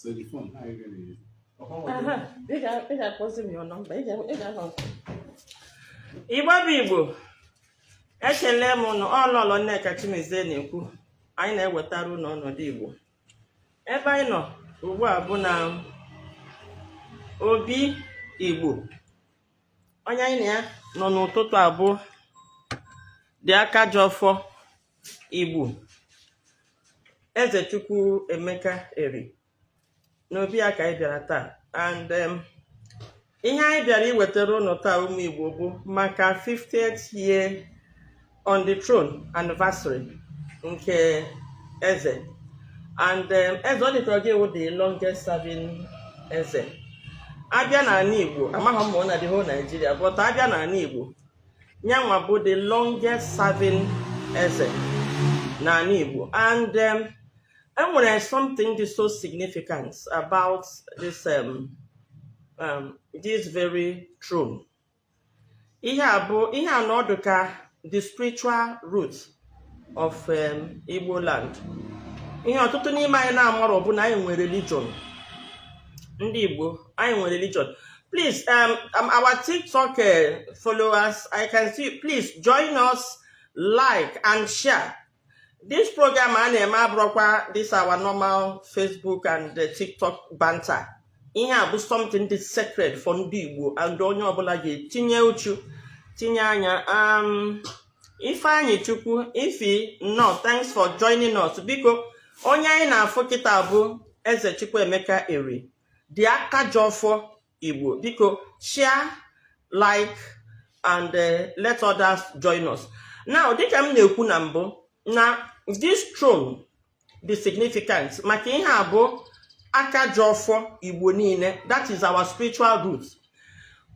So the phone, how are you gonna use You can post your number. You can Igbo bụ Igbo, ekele m ụnụ ọlọlọ Nneka Chimezie na-ekwu. Anyị na-ewetara ụnụ ọnọdụ Igbo. Ebe anyị nọ ugbu a bụ na Obi Igbo. Onye anyị na ya nọ n'ụtụtụ abụọ dị aka Jọfọ Igbo. Ezechukwu Emeka Eri. N'obi ya ka anyị bịara taa. And ihe anyị bịara iwetara ụnụ taa ụmụ Igbo bụ maka 50th year on the throne anniversary nke Eze. And Eze ọ dịka ọ ga-ewu the longest serving Eze. Abịa n'ala Igbo, amaghị m ma ọ na the whole Nigeria, but abịa n'ala Igbo, nyanwa bụ the longest serving Eze n'ala Igbo. And enwere something that's so significant about this this very throne. Ihe a na ọdụ ka the spiritual root of Igbo land. Ihe ọtụtụ n'ime anyị na-amara bụ na anyị nwere religion. Ndị Igbo, anyị nwere religion. Please, our TikTok followers, I can see, please join us, like and share. This program I na-eme this our normal Facebook and TikTok banter. Ihe a bụ something that's sacred for ndị Igbo and onye ọbụla ga-etinye uchu, tinye anya. Ifeanyi Chukwu, Ifi, no, thanks for joining us. Biko, onye anyị na-afụ kịta bụ Ezechukwu Emeka Eri. Dị aka Jọfọ Igbo. Biko, share, like, and let others join us. Now, dịka m na-ekwu na mbụ, na this throne, the significance, maka ihe a bụ aka Jọfọ Igbo niile, that is our spiritual roots.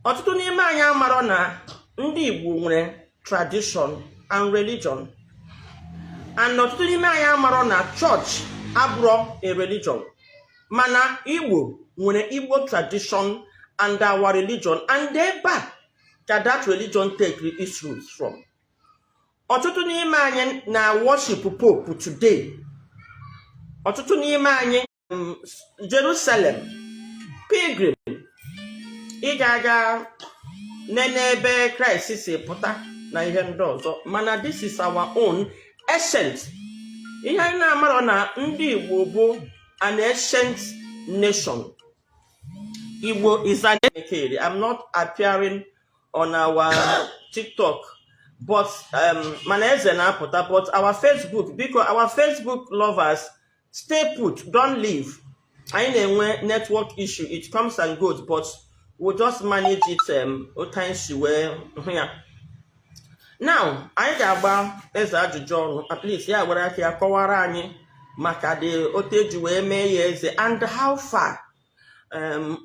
Ọtụtụ n'ime anyị amarọ na ndị Igbo nwere tradition and religion. And ọtụtụ n'ime anyị amarọ na church abụrụ a religion. Mana Igbo nwere Igbo tradition and our religion, and ebe ka that religion take its roots from. Ọtụtụ n'ime anyị na worship Pope today. Ọtụtụ n'ime anyị Jerusalem pilgrim. Ị ga-aga nene ebe Kraịst si pụta na ihe ndị ọzọ. Mana this is our own essence. Ihe anyị na-amarọ na ndị Igbo bụ an ancient nation. Igbo is an ethnic. I'm not appearing on our TikTok, but Maneze na-apụta, but our Facebook, because our Facebook lovers stay put, don't leave. Anyị na-enwe network issue, it comes and goes, but we'll just manage it times where here. Now, anyị ga-agba Eze ajụjụ ọnụ, at least ya gwara aka ya kọwara anyị maka the oteji wee mee ya Eze and how far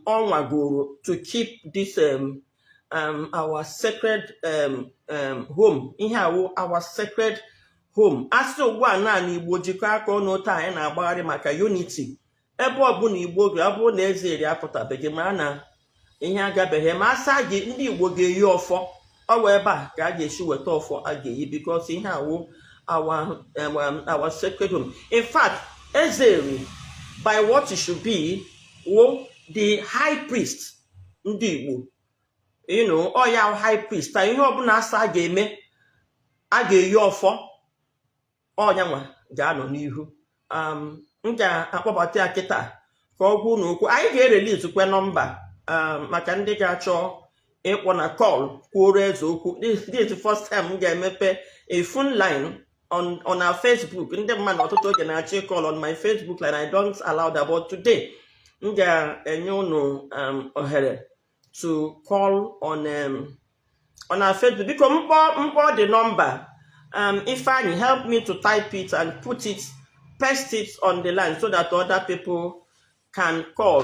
onwagoro to keep this our sacred home. Ihe awụ our sacred home. Asị ugbu a naanị Igbo jikọ aka ọnụ taa anyị na-agbagharị maka unity. Ebe ọbụla Igbo gị, ọ bụrụ na Eze Eri apụtabeghị ma na ihe agabeghị, ma asa gị ndị Igbo ga-eyi ọfọ. Ọ wee ebe a ka a ga-esi weta ọfọ a ga-eyi, because ihe awụ our sacred home. In fact, Eze Eri, by what it should be, the high priest ndị Igbo. You know, ọ ya high priest. Ihe ọbụla asa a ga-eme, a ga-eyi ọfọ, ọnyanwa ga-anọ n'ihu. M ga-akpọbata ya kịta ka ọ gwụ n'okwu. Anyị ga-erelease kwe nọmba maka ndị ga-achọ ịkpọ na call kwuoro Eze okwu. This is the first time m ga-emepe a phone line on our Facebook. Ndị mmadụ ọtụtụ oge na-achọ call on my Facebook line. I don't allow that, but today m ga-enye unu ohere to call on our Facebook. Because mkpọ the number, Ifeanyi, help me to type it and put it, paste it on the line so that other people can call.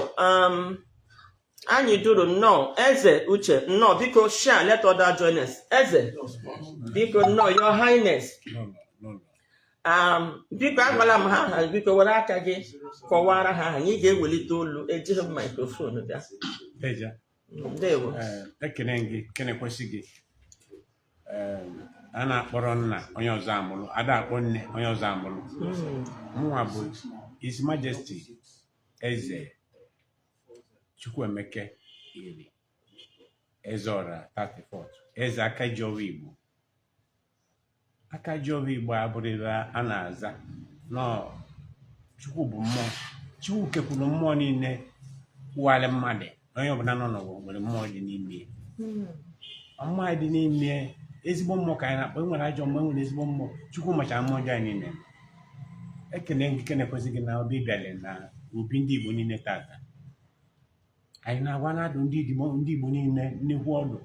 Anyị duru no, Eze Uche, no, because share, let others join us. Eze, because no, Your Highness. Biko agwala m ha, biko were aka gị kọwara ha, anyị ga-ewelite olu ejiri microphone bịa. Ndewo. Ekene gị, kene kwesị gị. A na-akpọrọ nna onye ọzọ amụrụ, ada akpọ nne onye ọzọ amụrụ. Mụnwa bụ His Majesty eze Chukwuemeka Iri Ezeọra 34th eze Akajiọwa Igbo. Akajiọwa Igbo abụrịla a na-aza nọ Chukwu bụ mmụọ. Chukwu kekwuru mmụọ niile kwụgharị mmadụ, onye ọbụla nọ n'ụwa nwere mmụọ dị n'ime. Mmụọ dị n'ime ezigbo mmụọ ka anyị na-akpọ. Enwere ajọ mmụọ, enwere ezigbo mmụọ. Chukwu machara mmụọ ọjọọ anyị niile. Ekene gị kenekwesị gị na ọbịa ịbịala na obi ndị Igbo niile tata. Anyị na-agwa na-adụ ndị Igbo niile nnukwu ọdụ,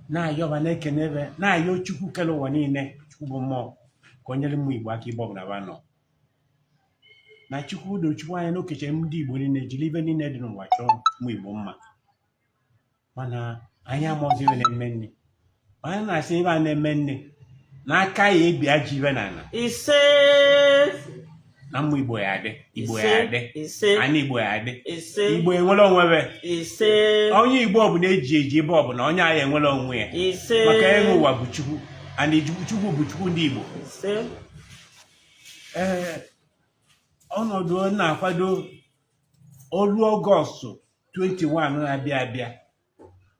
na-ayọba na-ekene ebe na-ayọ Chukwu kere ụwa niile. Chukwu bụ mmụọ ka o nyere mmụọ Igbo aka ịbọ ọbụla ba nọ na Chukwu do Chukwu anya n'okeche ndị Igbo niile jiri ibe niile dị n'ụwa chọọ mmụọ Igbo mma. Mana anyị amaọzọ ibe na-eme nne, onye na-asị ibe a na-eme nne n'aka ya ebi ajọ ibe n'ala ise na mmụọ Igbo ya adị, Igbo ise ya adị, ise ana Igbo ya adị, ise Igbo enwere onwebe. ise Onye Igbo ọbụla eji eji ebe ọbụla onye anyị enwere onwe ya, ise maka enwe ụwa bụ Chukwu, ana Chukwu bụ Chukwu ndị Igbo. ise Ọnọdụ na-akwado olu Ọgọstụ 21 na-abịa abịa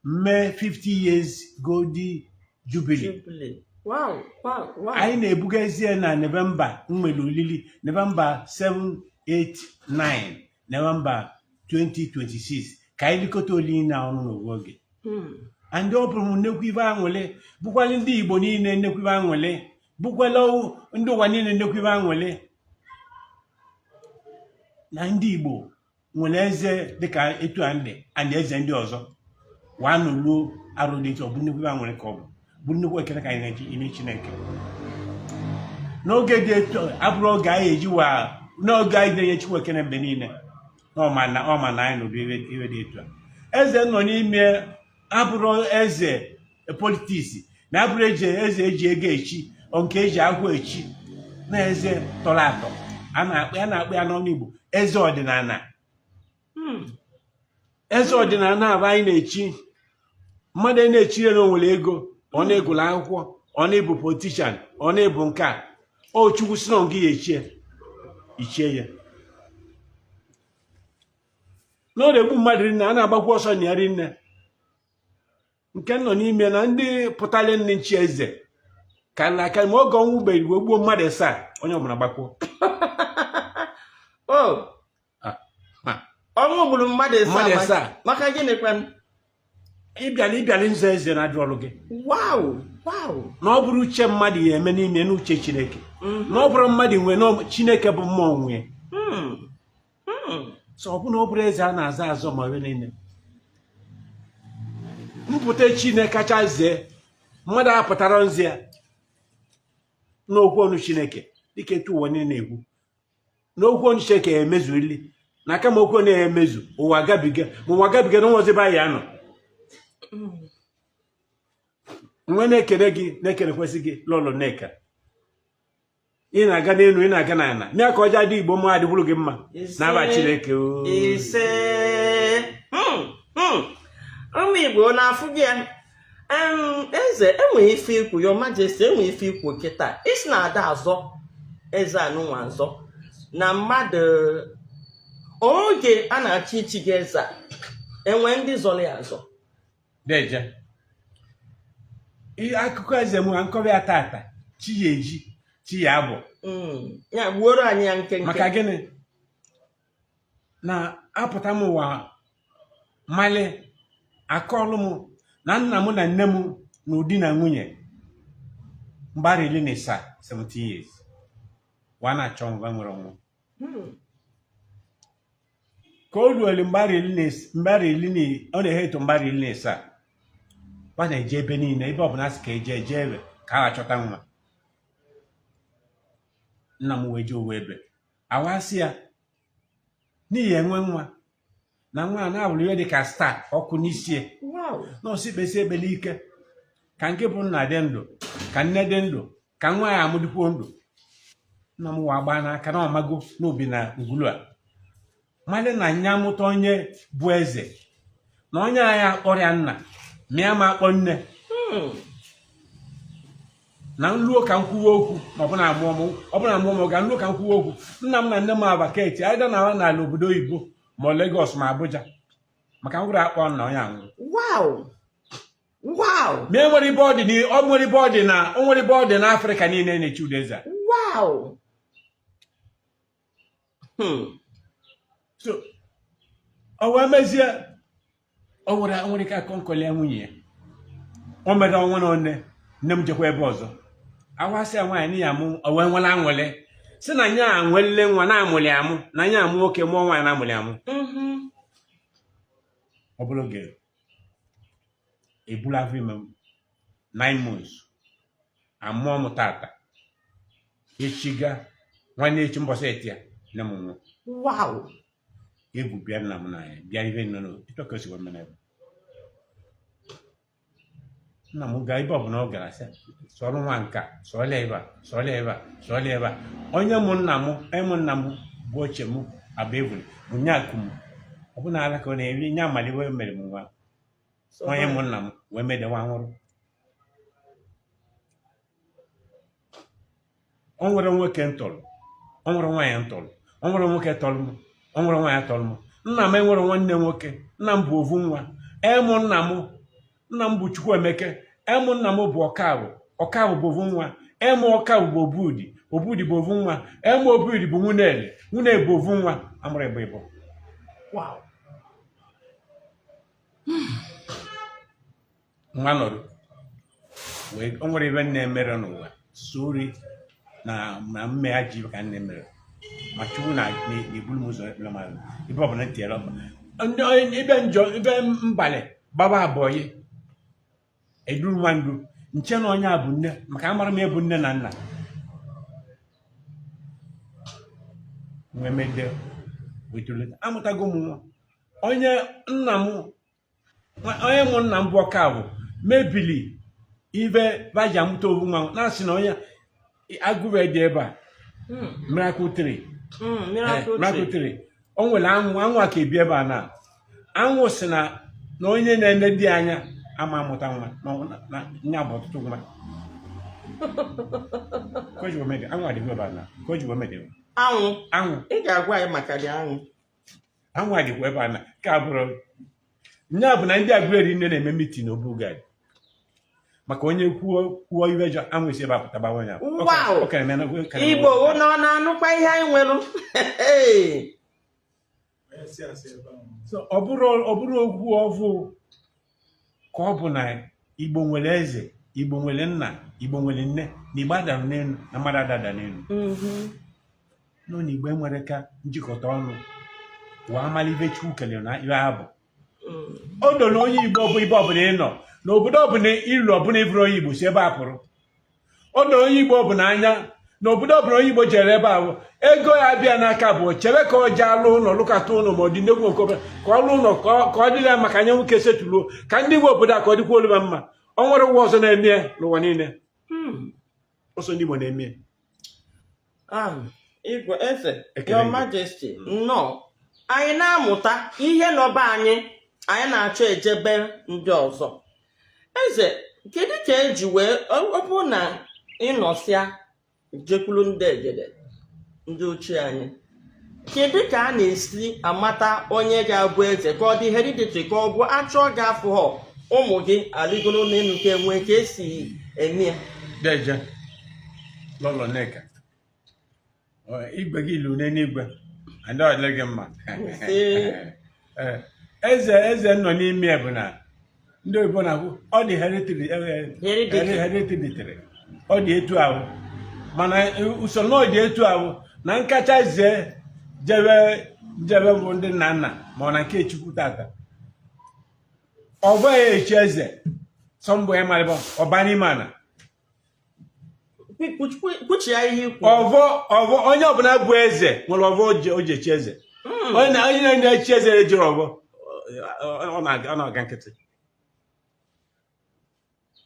mee 50 years Golden Jubilee. Jubilee. Wow, wow, wow. Anyị na-ebugazie na Novemba nwere olili Novemba 7, 8, 9 Novemba 2026 ka anyị likọta olili na ọnụ n'oge oge. Ndị ọ bụrụ m nnekwu ibe anwụle, bụkwala ndị Igbo niile nnekwu ibe anwụle, bụkwala ndị ụwa niile nnekwu ibe anwụle na ndị Igbo nwere eze dịka etu a ndị eze ndị ọzọ wanụluo arụ dị iche. Ọ bụ nnekwu ibe anwụle ka ọ bụ nnukwu ekele ka anyị na-eji ime Chineke n'oge dị etu abụrụ oge anyị eji n'oge anyị na-enye Chukwu ekele mgbe niile. Ọma na anyị nọdụ iwe dị etu a. Eze nọ n'ime abụrụ eze politiks na abụrụ eze eji ego echi nke eji agwụ echi na eze tọrọ atọ. A na-akpọ ya n'ọnụ Igbo eze ọdịnala. Eze ọdịnala abụ anyị na-echi mmadụ na-echire na onwere ego, ọ na-egụlụ akwụkwọ, ọ na-ebu politishan, ọ na-ebu nke a. O Chukwu si na gị ya ichie ya n'ọrụ egbu mmadụ rinne. A na-agbakwa ọsọ na ya rinne. Nke nọ n'ime na ndị pụtara nne nchi eze ka na aka ma oge ọnwụ gbere igwe gbuo mmadụ 7 onye ọbụla gbakwuo. Ọnwụ gburu mmadụ 7 maka gịnị kwanụ? ịbịala nzọ eze na-ajụ ọrụ gị. Na ọ bụrụ uche mmadụ ya eme n'ime n'uche Chineke, na ọ bụrụ mmadụ nwe Chineke bụ mmụọ nwe. So ọ bụ na ọ bụrụ eze a na-aza azọ ma ebe niile mpụta Chineke kacha zee mmadụ apụtara nzi ya n'okwu ọnụ Chineke dịka etu ụwa niile na-ekwu n'okwu ọnụ Chineke emezuili na kama okwu na-emezu ụwa agabiga ma ụwa agabiga na ọzọba ya nọ. Nwe na-ekele gị na-ekelekwesị gị lọlọ Nneka. Ị na-aga n'elu, ị na-aga n'ala, mee ka ọja dị Igbo mma adịbụrụ gị mma n'aba Chineke. Ise ụmụ Igbo na-afụ gị ya. Eze enweghị ife ikwu, Your Majesty enweghị ife ikwu kịta. Isi na-ada azọ eze anụnwa azọ na mmadụ oge a na-achị ichi gị eze enwe ndị zọrọ ya azọ. Deje akụkọ eze m ha nkọwa ya tata chi ya eji chi ya abụ ya gbuoro anyị ya nkenke. maka gịnị na apụta m ụwa mali akọlụ m na nna m na nne m na ụdị na nwunye mgbara 17 years wa na-achọ ngwa nwere ọnwụ ka o ruole mgbara 17 ọ na-ehe eto mgbara 17 wa na-eje ebe niile ebe ọbụla sị ka eje ebe ka a achọta nwa. Nna m wee je owe ebe awasị ya n'ihi enwe nwa na nwa a na-abụrụ ihe dị ka star ọkụ n'isi nọọsụ kpesi ekpele ike ka nke bụ nna dị ndụ ka nne dị ndụ ka nwa ya amụdịkwuo ndụ. Nna m wa gbaa n'aka na ọmago n'obi na ugulu a mmadụ na nya mụta onye bụ eze na onye agha akpọrọ ya nna mịa ma akpọ nne na nluo ka nkwuwa okwu ma ọ bụ na amụọ ga nluo ka nkwuwa okwu nna m na nne m abaketi aịda na n'ala obodo oyibo ma Lagos ma Abuja maka ngwụrụ akpọ na onye anwụrụ. Wow. Ma enwere ibe ọ dị na Afrịka niile na-echi udeze. Wow. So o wee mezie o nwere ka akọnkọli ya nwunye ya o mere ọnwa na one nne m jekwa ebe ọzọ awasị ya nwaanyị n'iya mụ o wee nwela anwele si na nya anwele nwa na-amụlị amụ na nya amụ nwoke mụọ nwaanyị na-amụlị amụ. Ọ bụrụ oge ebulu afọ ime 9 months amụọ m tata echiga nwanne echi mbọsị eti ya nne m nwụ. Wow. Egwu bịa nna m n'anya bịa ibe nọ n'otu ka o si wee mere nna m gaa ibe ọbụla ọ gara sị sọrọ nwa nka sọọla ebe a onye mụ nna m bụ ochie m abụ ebule bụ nye akụ m ọ bụ na ala ka ọ na-eri nye amali wee mere m nwa onye mụ nna m wee mede nwa nwụrụ. O nwere nwoke ntọrọ o nwere nwaanyị ntọrọ o nwere nwoke tọrọ m o nwere nwaanyị tọrọ m. Nna m enwere nwanne nwoke nna m bụ ovu nwa emụ nna m bụ Chukwuemeke emụ nna m bụ Ọkabụ bụ ovu nwa emụ Ọkabụ bụ Obudi bụ ovu nwa emụ Obudi bụ nwunye bụ ovu nwa amụrụ ịbụ. Wow. Nwa nọrọ wee o nwere ibe nne mere n'ụwa sori na mme ya ji ka nne mere ma Chukwu na-ebulu m ụzọ ebe ọbụla tiere ibe mbalị gbaba abụọ eduru nwa ndu nche na onye a bụ nne maka amara m ebu nne na nna nwee mede wetuleta amụtago m nwa onye mụ nna m bụ Ọkabụ mebili ibe baji amụta ovu nwa na-asị na onye agụbe dị ebe a Miracle Tree o nwere anwụ a ka ebi ebe a na anwụ si na onye na-ene dị anya ama amụta nwa na nya bụ ọtụtụ nwa anwụ adịghị ebe a na anwụ ị ga-agwa anyị maka dị anwụ adịghị ebe a na ka bụrụ nya bụ na ndị Aguleri nne na-eme mitin n'Obugadi maka onye kwuo iwe jọ anwụ isi ebe apụta gbawa ya. Igbo nọ na-anụkwa ihe anyị nwere. ọ bụrụ okwu ọvụ ka ọ bụ na Igbo nwere eze Igbo nwere nna Igbo nwere nne na Igbo adara n'elu na mmadụ adada n'elu nọ na Igbo enwere ka njikọta ọnụ wee amalibe Chukwu kelere na ibe abụ o doro onye Igbo bụ ibe ọbụla ị nọ n'obodo ọbụla ilu ọbụla iburu onye Igbo si ebe a pụrụ o doro onye Igbo ọbụla anya n'obodo ọbụla onye Igbo jere ebe ahụ ego ya bịa n'aka bụ chere ka ọ jee alụ ụlọ lụkata ụlọ ma ọ dị nnekwu okobe ka ọ lụ ụlọ ka ọ dịrị ya maka anya nwoke setuluo ka ndị Igbo obodo a ka ọ dịkwa oluba mma. O nwere ụwa ọzọ na-eme n'ụwa niile ọsọ ndị Igbo na-eme. Igwe eze Your Majesty nnọọ anyị na-amụta ihe n'ọba anyị na-achọ ejebe ndị ọzọ. Eze kedu ka eji wee ọ bụ na ịnọsịa jekwulu ndị egede ndị ochie anyị kedu ka a na-esi amata onye ga-abụ eze ka ọ dị hereditary ka ọ bụ achọ ga-afụ ha ụmụ gị aligoro n'elu ka enwe ka esi eme ya? Deje lọlọ Nneka igwe gị ilu n'eluigwe ndị ọdịle gị mma. Eze nọ n'ime bụ na ndị oyibo na-akwụ ọ dị hereditary ọ dị etu ahụ mana usoro na ọ dị etu ahụ na nkacha jebe bụ ndị nna nna ma ọ na nke Chukwu tata ọ bụghị echi eze sọmbụ ya marịba ọba n'ime ana ọvọ onye ọbụla bụ eze nwere ọvọ o ji echi eze onye na-echi eze ejiri ọvọ ọ na-aga nkịtị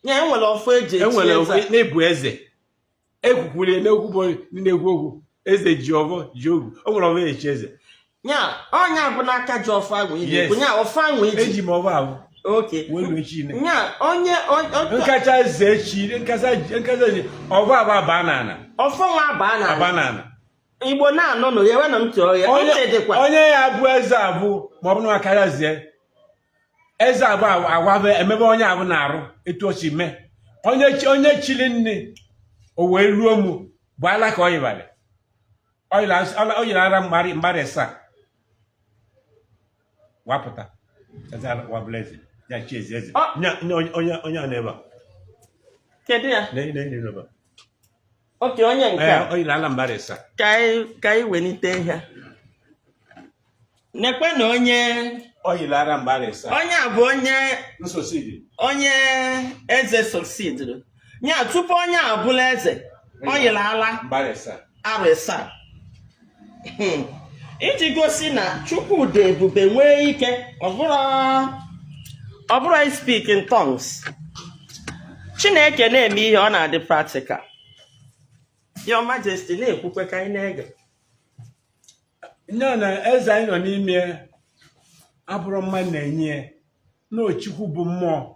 ya enwere ọfọ eji echi eze na-ebu eze ekwukwulie n'okwu bụ na-ekwu okwu eze ji ọvọ ji ogwu o nwere ọvọ echi eze ya onye bụ n'aka ji ọfọ ahụ iji bụ ya ọfọ ahụ iji eji m ọvọ ahụ Okay. Welu echi ne. Nya onye Nkacha eze echi, nkacha ọba banana. Ọfọ nwa banana. Banana. Igbo na-anọ no yewe na ntị ọya. Onye ya bụ eze abụ ma ọ bụ na akara zie. Eze abụ agwabe emebe onye abụ na-arụ etu o si mee. Onye chili nne o wee ruo mu bụ ala ka oyibale. Oyila ara mgbari sa. Wapụta. Eze wableze. Ya chi eze. Onye a na-ebe. Kedu ya? Na-ebe. Okay, onye nke a. Oyila ala mgbari sa. Ka anyị wenite ihe. Nekwe na onye Oyilara mbarisa. Onye a bụ onye nsosidi. Onye eze succeeded. Nya tupu onye a bụla eze, oyilala mbarisa. Arịsa. Iji gosi na Chukwudi Ebube nwee ike, ọ bụrụ speak in tongues. Chineke na-eme ihe ọ na-adị practical. Your Majesty na-ekwukwe ka anyị na-ege. Nya na eze anyị nọ n'ime abụrụ mmadụ na-enye n'Chukwu bụ mmụọ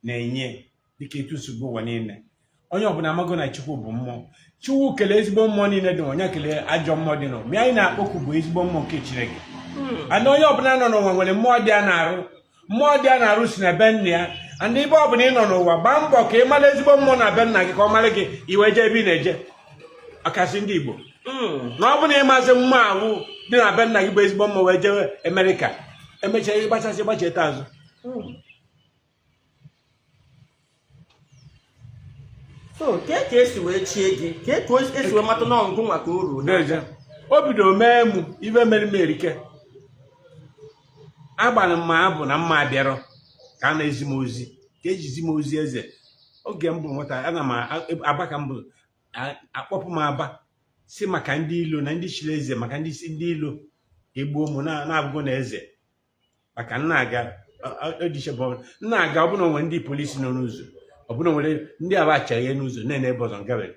na-enye dịka etu nsogbu ụwa niile. Onye ọbụla amago na Chukwu bụ mmụọ. Chukwu kelee ezigbo mmụọ niile dị onye kelee ajọ mmụọ dị n'ụwa. Anyị na-akpọku bụ ezigbo mmụọ nke Chineke. Ana onye ọbụla nọ n'ụwa nwere mmụọ dị a na-arụ. Mmụọ dị a na-arụ si na be nna ya. Ndị ibe ọbụla ị nọ n'ụwa gbaa mbọ ka ị mara ezigbo mmụọ na be nna gị ka ọ mara gị iwe jee ebe ị na-eje. Ọkasị ndị Igbo. Na ọ bụ na ịmasị mmụọ awụ dị na be nna gị bụ ezigbo mmụọ wee jee Amerịka. Emechaa ịgbachasị gbacheta azụ. So, ka esi wee chie gị, ka esi wee mata n'ọngụ maka uru. O bidoro mee mụ ibe mere m erike. Agbara m ma abụ na mma abịarọ ka a na-ezi m ozi. Ka ejizi m ozi eze. Oge m bụ nwata, ana m aba ka m bụ akpọpụ m aba. Si maka ndị ilo na ndị chiri eze maka ndị ilo egbuo mụ na-abụgo na eze. Maka nna aga ọbụna onwe ndị polisi nọ n'ụzọ ọbụna nwere ndị aba achaghị n'ụzọ na-ebe ọzọ ngabere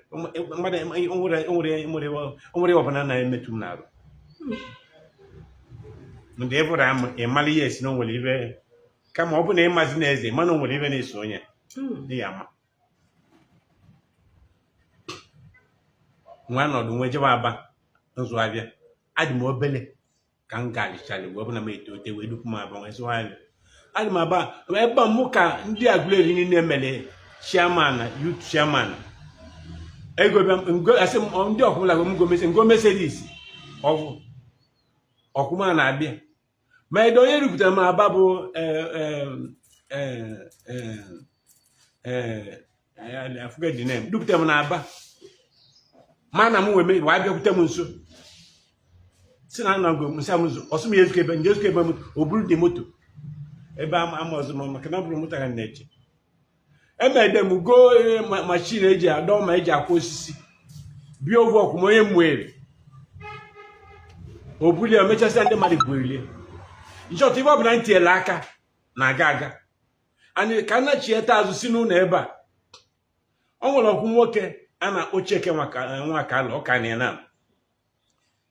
onwere ọbụla na-emetụ m n'arụ ndị ịbụrụ ịmara ihe esi na onwere ibe kama ọ bụ na ịmazi na eze mana onwere ibe na-eso onye dị ama nwa nọdụ nwe jebe aba nzụ abịa adị m obele ka m ga-alịchara wee ọbụna m etote wee dukwu m aba wee zụgharị adị m aba ebe mụ ka ndị Aguleri niile mere chairman youth chairman ego asị m ndị ọkwụla ngo Mercedes ọkwụma na-abịa ma edo onye rupụtara m aba bụ afụgadi nem rupụtara m na aba mana m wee bịakwute m nso si na nna m nsa m ụzọ ọsụ m ezuko ebe nje ezuko ebe m o buru dị moto ebe ama ọzọ m maka na ọ bụrụ moto ka na-eche emede m goo machin eji adọ ma eji akwa osisi bịa ovu ọkwụm onye m were o bulie o mechasịa ndị mmadụ bulie nchọta ibe ọbụla ntinyela aka na-aga aga anyị ka nna chieta azụ si n'ụlọ ebe a o nwere ọkwụ nwoke a na-akpọ Cheke nwa ka alụ ọka na na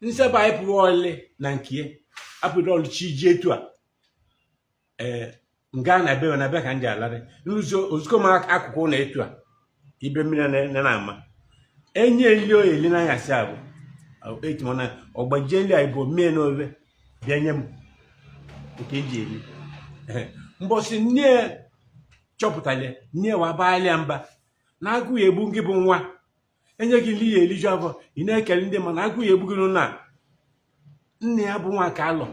nsebe anyị pụrụ ole na nke apụrụ ọlụ chi ji etu a nga na be na be ka ndị alarị n'ụzọ ozugbo m akụkụ na etu a ibe mmiri na-ama enye eli oyeli n'anya si abụ etimona ọgbajie nri anyị bụ mmiri n'obe bịa nye m nke eji eli mbọsị nne chọpụtara nne wa baghalịa mba na agụ ya egbu gị bụ nwa enye gị nri ya eliju afọ ị na-ekele ndị ma na agụ ya egbu gị na nne ya bụ nwa ka alọ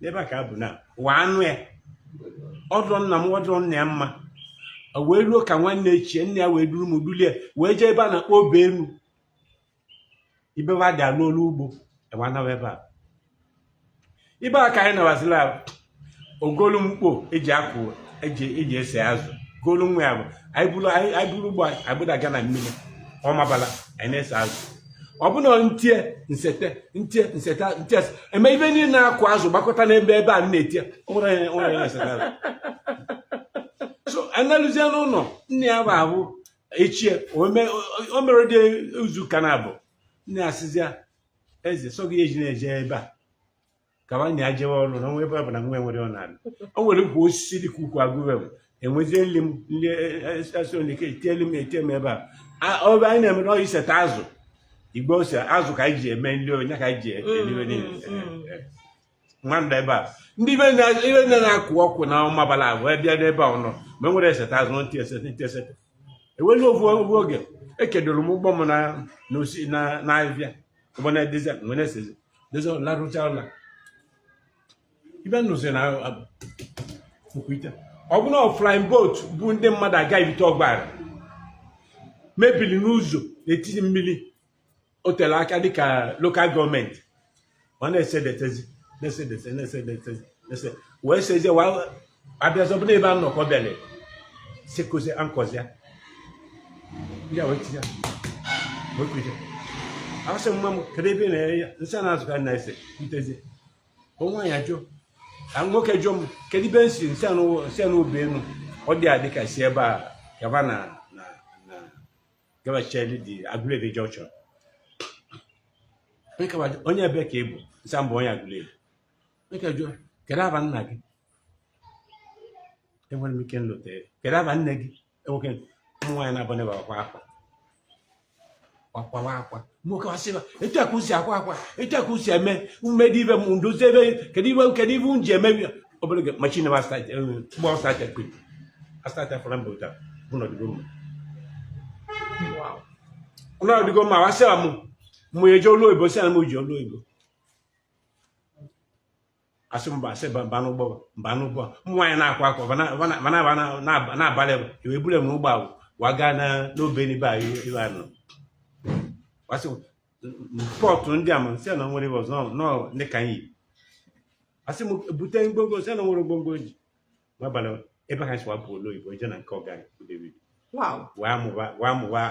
n'ebe a ka abụ na wa anụ ya ọdụrụ nna m ọdụrụ nna ya mma wee ruo ka nwanne echie nne ya wee duru m dulie wee jee ebe a na-akpọ obe enu ibeba dị alụ olu ugbo ewanawa ebe a ibe a ka anyị nawazila ogolu mkpo eji akụ eji ese azụ golu nwa ya bụ anyị buru ugbo agbụdaga na mmiri ọmabala anyị na-ese azụ ọbụna ntie eme ibe niile na-akụ azụ gbakọta n'ebe a na-etie so analụzie n'ụlọ nne ya bụ ahụ echie o mere dị izu ka na abụ nne asịzịa eze so gị eji na-eje ebe a ka ba na-ajewe ọrụ na nwe ebe bụ na nwe nwere ọnadụ o nwere ukwu osisi dị ka ukwu agụwe enwezie nli asonike etielu m etem ebe a ọ bụ anyị na-emere ọ iseta azụ igbo ose azụ ka anyị ji eme nri onye ka anyị ji eliwe nwanda ebe a ndị ibe na-akụ ọkụ na ọmabala agụ bịa n'ebe a ọnọ ma nwere eseta azụ ntị eseta ewelu ofu oge ekedoro m ụgbọ m na ahịhịa ụgbọ na-edezi nwere esezi dezi larụcha ụla ibe nụzi na okwute ọ bụ na flying boat bụ ndị mmadụ aga ibite ọgbara mebili n'ụzọ n'etiti mmiri o tere aka dịka lokal gọọmenti ma na-esedetezi wee sezie abịazọ bụ na ebe a nnọkọ bịara sekozi ankọzia ya wee tinye wekwuje asị mma m kedu ebe na-ere ya nsị na-azụ ka na-ese itezie nwaanyị ajụ nwoke jụọ m kedu ibe nsi nsị anụ obi enu ọ dị adị ka si ebe a gaba na gabacheli dị Agụleri Junction onye ebe ka ị bụ nsị mbụ onye Agụleri nwoke jụọ kedu aba nna gị enwere m ike nlote kedu aba nne gị nwoke ụmụ nwaanyị na-abụ n'ebe akwa nwoke wasịba etu aka usi akwa etu aka usi eme mmedi ibe m ndozi ebe kedu ibe m ji eme obere oge machine ba start gbọ start quick start from buta bụ nọdịgo mma nọdịgo mma wasịba m eje olu oyibo si na m ji olu oyibo asị mba asị mba n'ụgbọ nwaanyị na-akwa na-abalị wee buru m n'ụgbọ ahụ waga n'obe n'ibe anyị ibe anọ wasị pọtụ ndị a ma nsị na nwere ọzọ nọ ndị ka anyị asị m bute mgbongo nsị na nwere mgbongo ji n'abalị ebe ha si wapụ olu oyibo je na nke ọga David wa mụwa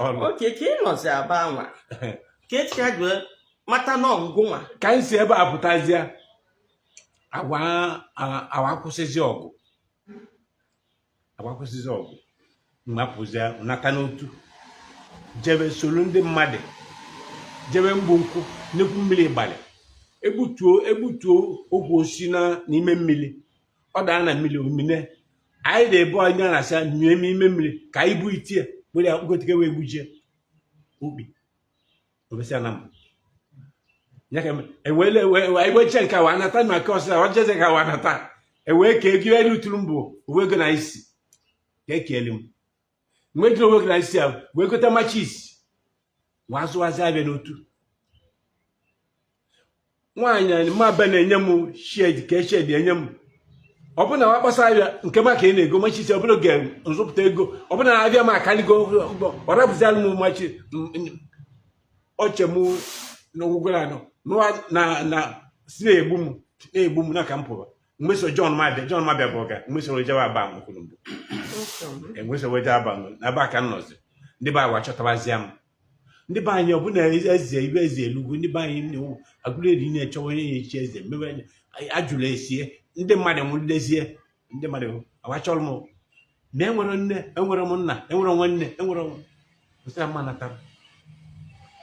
ọrụ oke ka ị nọzi aba nwa ka echi ya gwe mata nọ ngụnwa ka anyị si ebe a pụtazie awa akwụsịzi ọgụ mmapụzie nata n'otu jebe solu ndị mmadụ jebe mgbu nkwụ n'ekwu mmiri ịgbalị egbutuo ogwe osi n'ime mmiri ọ dara na mmiri omine anyị na-ebu anyị na-asị nye ime mmiri ka anyị bụ itie were akpụgotike wee gbujie ukpi obesịa na mbụ egbeche nke wa anata na aka ọsịa ojeze ka wa anata ewee ka ego elu tụrụ mbụ uwe ego na isi ka ekele m mgbe jiri owe ego na isi ahụ wee gote machis wazụwazi abịa n'otu nwaanyị mma be na-enye m shed ka shed enye m ọ bụ na wa kpasa abịa nke maka ị na-ego machis ọ bụla ga nzụpụta ego ọ bụ na abịa m akaligo ọ rapụzialụ m machi oche m n'ogwugwere anọ na si na-egbu m na ka m pụrụ mgbe so John Mabia bụ ọga mgbe so wejewa aba m kwuru mbụ enwe so weje aba m na aba ka m nọzi ndị be agwa chọtabazịa m ndị be anyị ọ bụ na eze ibe eze elugo ndị be anyị Agụleri na-echọwa onye ya echi eze mebe ajụla esie ndị mmadụ nwụlezie ndị mmadụ awachọrọ m na enwere nne enwere m nna enwere nwanne enwere nsị mma natara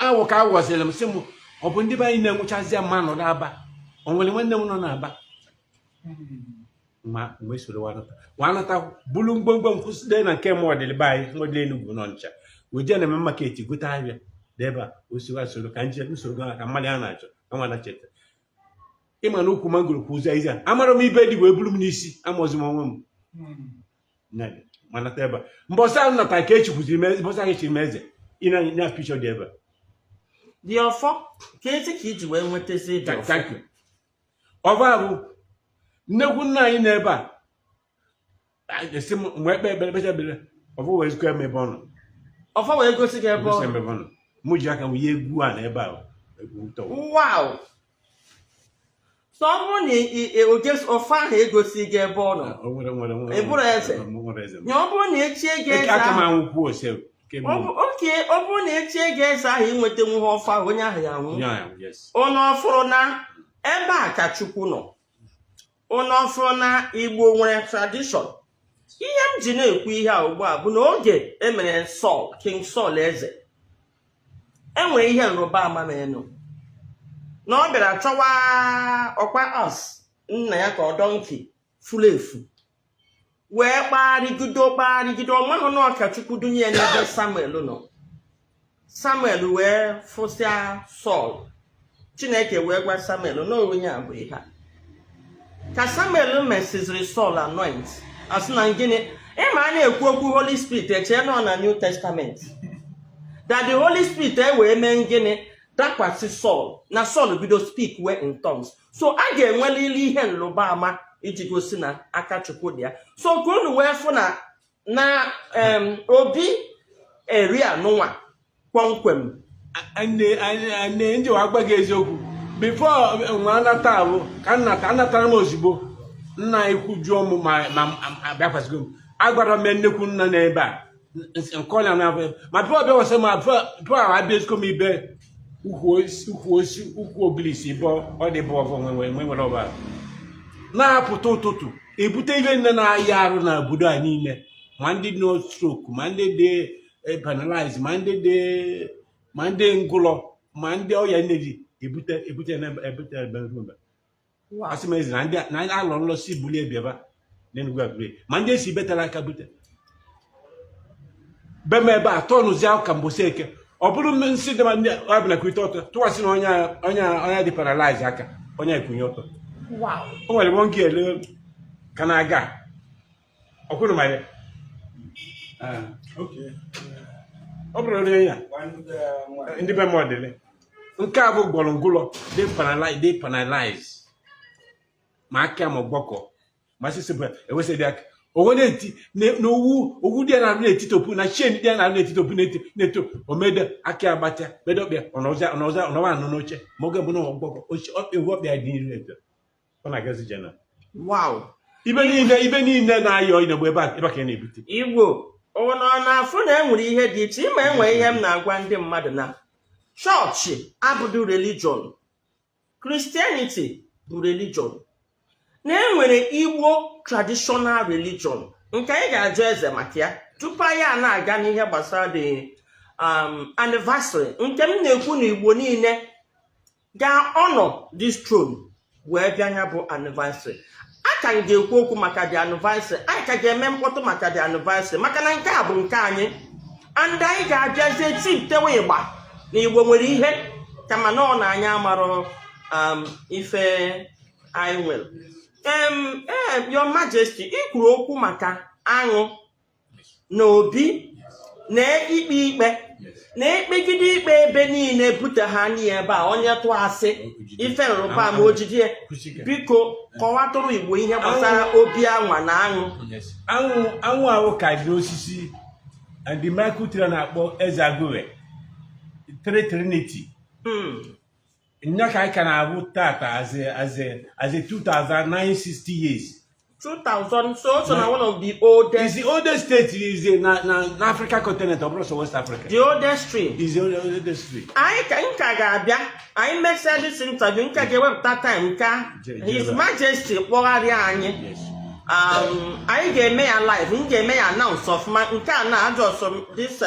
awụ ka awụziri m sị m ọ bụ ndị be anyị na-enwụchazi mma nọdụ aba o nwere nwanne m nọ n'Aba ma mgbe soro wanata bulu mgbomgbo nkwụsịde na nke mọdịlị be anyị mọdịlị Enugu nọ Ncha weje na maketi gote ahịa debe a osiwa soro ka nje usoro gana ka mmadụ a na-achọ anwana cheta ịma na ukwu mangoro kwụzi ize amara m ibe dị wee buru m n'isi amọzi m onwe m manata ebe mbọsị ahụ nata ka echikwuziri m mbọsị ahụ echiri m eze ịna pichọ dị ebe dị ọfọ ka ezi ka iji wee nwetazi dị ọfọ ọva bụ nnekwu nna anyị n'ebe a esi m mgbe ekpe ekpere kpechabere ọfọ wee zikọ eme ebe ọ nọ ọfọ wee gosi gị ebe ọ nọ mụ ji aka m ihe egwu a na ebe a wow so ọ bụrụ na ọfọ ahụ egosi gị ebe ọ nọ ị bụrụ eze ya ọ bụrụ na echie gị eze ahụ oke ọ bụrụ na echie gị eze ahụ inweta nwe ọfọ ahụ onye ahụ ya nwụ onye ọfụrụ na ebe a ka Chukwu nọ onye ọfụrụ na Igbo nwere tradishọn ihe m ji na-ekwu ihe a ugbu a bụ na oge emere King Saul eze enwere ihe nrụba ama menụ na ọ bịara chọwa ọkpa as nna ya ka ọ dọnki furu efu wee kparịgide ọmahụ na ọkachukwu dunye ya n'ebe Samuel nọ. Samuel wee fụsịa Sọl. Chineke wee gwa Samuel na onwe ya bụ ihe a. Ka Samuel mesiziri Sọl anoint asị na gịnị ịma a na-ekwu okwu Holy Spirit eche nọ na New Testament that the Holy Spirit wee mee gịnị dakwasị Sọl na Sọl bido speak wee in tongues. So a ga-enwelili ihe nlụba ama iji gosi na aka Chukwu dị ya. So ka unu wee fụ na obi eri anụnwa kpọmkwem. Nne ndị agba gị eziokwu before nwa anata ahụ ka anatara m ozugbo nna ikwu jụọ m ma abịakwasịgo m agwara m nnekwu nna n'ebe a nke ọnya na ma bịa ọbịa wasa ma bịa abịa ezikọ m ibe ukwu obilisi bụ ọ dị bụ ọvọ nwere ọbara na-apụta ụtụtụ ebute ihe nne na-ayị arụ na obodo a niile ma ndị no stroke ma ndị dị paralyzed ma ndị ngụlọ ma ndị ọya nne ji ebute asị m ezi na ndị alọ nlọsi bulie ebiaba n'Enugu Agụleri ma ndị esi betara aka bute be m ebe a tọnụzi ahụ ka mbosi eke ọ bụrụ nsị dị ma ndị ọbụla kwite ọtọ tụwasị na onye dị paralyzed aka onye ekwunye ọtọ o nwere nwoke ele ka na-aga ọkwụrụ ma ya ọ bụrụ onye ya ndị be m ọdịle nke a bụ gbọrọngụlọ dị paralyzed ma aka ma ọgbọkọ ma sisi bụ ewesịdị aka onwe na-eti owu dị ya na-arụ na-etitopu na chen dị ya na-arụ na-etitopu na-eto omede aka agbacha bedọkpịa ọnọwa anụ n'oche ma oge bụ na ọgbọkọ ewu ọkpịa dị nri eto ọ na-agazi jena ibe niile na-ayọ ịnagbo ebe a ka ị na-ebute Igbo ọ na-afụ na enwere ihe dị iche ịma enwe ihe m na-agwa ndị mmadụ na chọọchị abụdụ religion, Christianity bụ religion, na enwere Igbo traditional religion nke anyị ga-ajụ eze maka ya tupu anyị na-aga n'ihe gbasara the anniversary nke m na-ekwu na Igbo niile ga-honor this throne wee bịa ya bụ anniversary. A ka m ga-ekwu okwu maka the anniversary, anyị ka ga-eme mkpọtụ maka the anniversary maka na nke a bụ nke anyị and anyị ga-abịazie tipụtewa ịgba na Igbo nwere ihe kama na ọ na anyị amarụ ife anyị nwere. Your Majesty, ị kwuru okwu maka aṅụ na obi na ikpe na ekpegide ikpe ebe niile bute ha n'ebe a onye tụọ asị ife nrụba ma ojiji ya. Biko kọwatụrụ Igbo ihe gbasara obi anwa na aṅụ ahụ ka dị osisi ndị Michael Tira na-akpọ Eze Agụwe Trinity nya ka anyị ka na-abụ tata as a 2,960 years. 2000, so na one of the oldest. It's the oldest state is na Africa continent, or also West Africa. The oldest stream. Is the oldest stream. Anyị ka ga-abịa, anyị mesịa this interview, nka ga-ewepụta time nka His Majesty kpọgharịa anyị. Anyị ga-eme ya live, m ga-eme ya announce ọfụma nke a na just this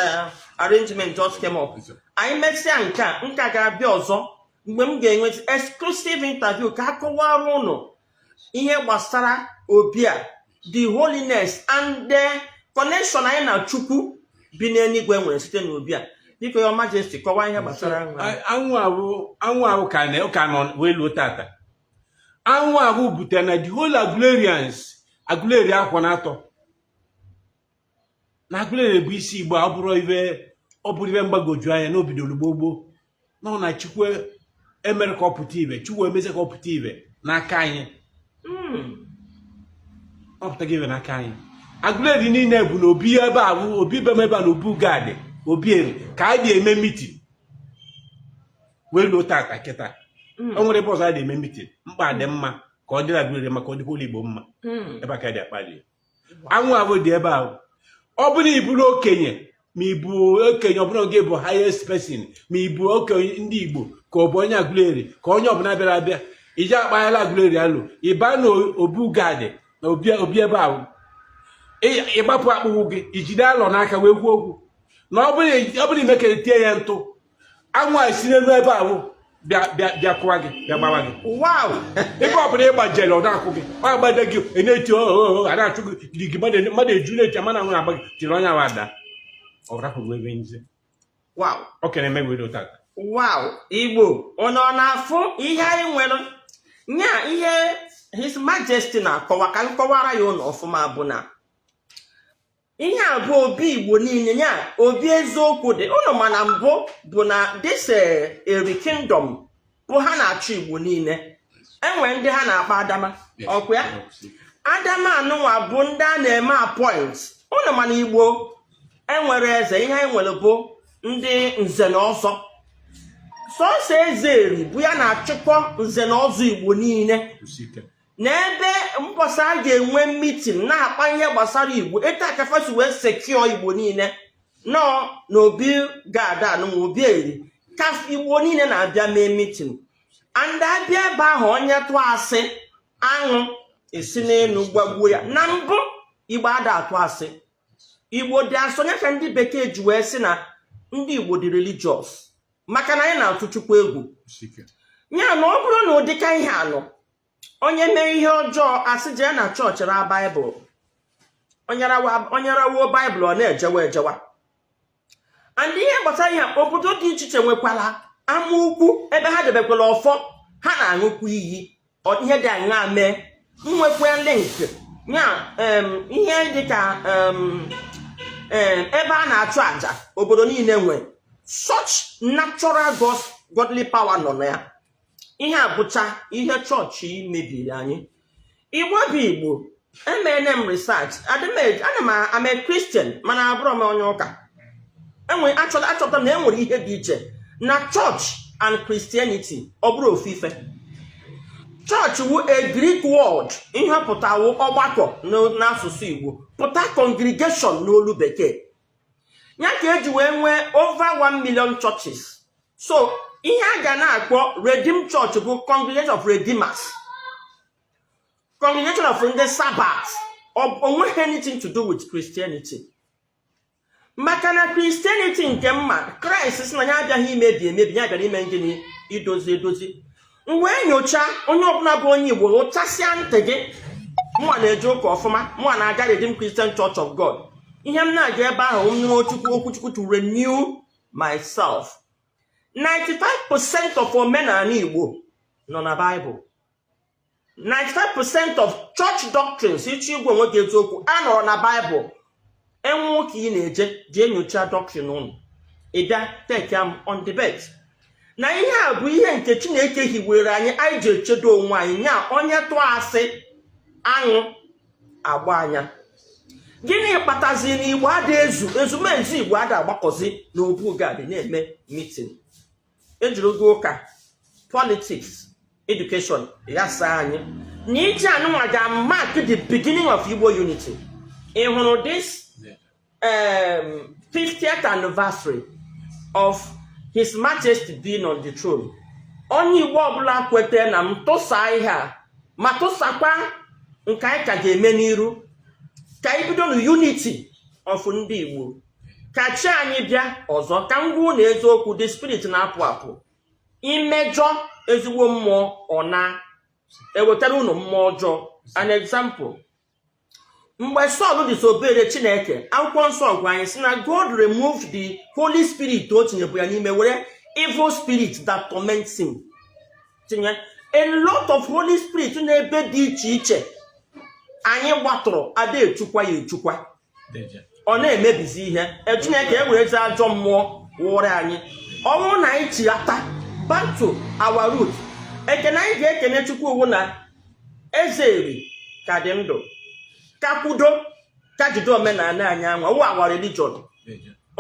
arrangement just came up. Anyị mesịa nka ga-abịa ọzọ mgbe m ga-enwe exclusive interview ka akọwara ụnụ ihe gbasara obi a, the holiness and the connection anyị na Chukwu bi n'eluigwe nwere site n'obi a. Biko Your Majesty kọwaa ihe gbasara anwụ ahụ ka nọ wee luo tata. Anwụ ahụ butere na the whole Agụleri akwọ na-atọ na Agụleri bụ isi Igbo. Ọ bụrụ ibe mgbagoju anya n'obido gboo nọ na Chukwu emere ka ọ pụta ibe, Chukwu emeze ka ọ pụta ibe n'aka anyị. Ọ pụta ibe n'aka anyị. Agụleri niile bụ na obi ebe a bụ obi be m ebe a na obu gadị obi eri ka a dị eme mitin wee luo tata kịta. O nwere ebe ọzọ a dị eme mitin mkpa dị mma ka ọ dịrị Agụleri maka ọ dịkwa Igbo mma ebe a ka dị akpali. Anwụ ahụ dị ebe ahụ. Ọ bụrụ iburu okenye ma ibu okenye ọbụla oge bụ highest person ma ibu okenye ndị Igbo ka ọ bụ onye Agụleri ka onye ọbụla bịara abịa iji akpaghara Agụleri alụ ịba na obu gadị na obi ebe ahụ ịgbapụ akpụkwụ gị ijide alọ n'aka wee kwuo okwu na ọ bụrụ imekere tie ya ntụ anwụ a si n'elu ebe ahụ bịa kụwa gị bịa gbawa gị wow ebe ọ bụla ịgba jele ọ na-akụ gị ọ agbada gị na-eti a na-achụ gị gị mmadụ eju na-eti ama na nwere agba gị tiri onye ahụ ada ọ rapụrụ ebe nze wow ọ kere eme gwedo taa wow Igbo ọ na-afụ ihe anyị nwere nya ihe His Majesty na-akọwa ka nkọwara ya ụlọ ọfụma bụ na ihe a bụ obi Igbo niile nya obi eziokwu dị ụnụ mana mbụ bụ na this Eri Kingdom bụ ha na-achị Igbo niile enwe ndị ha na-akpa Adama ọkwa ya Adama anụnwa bụ ndị a na-eme appoint ụnụ mana Igbo enwere eze ihe anyị nwere bụ ndị nze na ọzọ sọsọ eze Eri bụ ya na-achịkọ nze na ọzọ Igbo niile n'ebe mbọsị a ga-enwe mitin na-akpa ihe gbasara Igbo etu akafasi wee sekio Igbo niile nọ n'obi ga-ada anụnwa obi Eri ka Igbo niile na-abịa mee mitin and abịa ebe ahụ onye tụọ asị aṅụ esi n'elu gbagbuo ya na mbụ Igbo ada atụ asị Igbo dị asonye ka ndị bekee ji wee sị na ndị Igbo dị religious maka na anyị na-atụ Chukwu egwu ya na ọ bụrụ na ụdịka ihe anọ onye mee ihe ọjọọ asị jee na chọọchị ra Baịbụl onye rawuo Baịbụl ọ na-ejewa ejewa and ihe gbasara ihe obodo dị iche iche nwekwara ama ukwu ebe ha debekwara ọfọ ha na-aṅụkwu iyi ihe dị aṅa mee nwekwa link ya ihe dịka ebe a na-achụ àjà obodo niile nwe such natural godly power nọ na ya ihe abụcha ihe chọọchị mebiri anyị Igbo bụ Igbo emene m research ana m a Christian mana abụrụ m onye ụka achọta na enwere ihe dị iche na church and Christianity ọ bụrụ ofufe church wu a Greek word ihe pụtawo ọgbakọ n'asụsụ Igbo pụta congregation n'olu bekee ya ka eji wee nwee over 1 million churches so ihe a ga na-akpọ Redeemed Church bụ Congregation of Redeemers Congregation of ndị Sabbath onweghị anything to do with Christianity maka na Christianity nke mma Christ sị na ya abịaghị imebi emebi ya bịara ime gịnị idozi mgbe nyocha onye ọbụla bụ onye Igbo ụchasịa ntị gị mụa na-eje ụka ọfụma mụa na-aga Redeemed Christian Church of God ihe m na-aga ebe ahụ okwuchukwu to renew myself 95% of omenala Igbo nọ na Bible 95% of church doctrines ichi igwe nwoke eziokwu anọrọ na Bible enwe ka ị na-eje jee nyocha doctrine ụnụ ịbịa take am on debate na ihe a bụ ihe nke Chineke hiwere anyị ji echedo onwe anyị nya onye tụọ asị aṅụ agba anya gịnị kpatazi na Igbo ada ezumezu Igbo ada agbakọzi n'obu gadi na-eme meeting ejiri oge ụka politics education ya saa anyị na iji anụnwa ga mark the beginning of Igbo unity ị hụrụ this 50th anniversary of His Majesty being on the throne onye Igbo ọbụla kwete na m tụsa ihe a ma tụsakwa nke anyị ka ga-eme n'iru ka anyị bido na unity of ndị Igbo ka chi anyị bịa ọzọ ka ngwa na eziokwu the spirit na-apụ apụ imejọ ezigbo mmụọ ọ na-ewetara unu mmụọ ọjọọ an example mgbe Saul disobeyed Chineke akwụkwọ nsọ gwa anyị si na God removed the Holy Spirit o tinyebụ ya n'ime were evil spirit that torments him tinye a lot of Holy Spirit n'ebe dị iche iche anyị gbatụrụ ada echukwa ya echukwa ọ na-emebizi ihe Chineke ewerezi ajọ mmụọ wụrụ anyị ọnwụ na anyị chighata back to our root ekene anyị ga-ekene Chukwu uwu na eze Eri ka dị ndụ ka kwudo ka jide omenala anyị anwa wụ our religion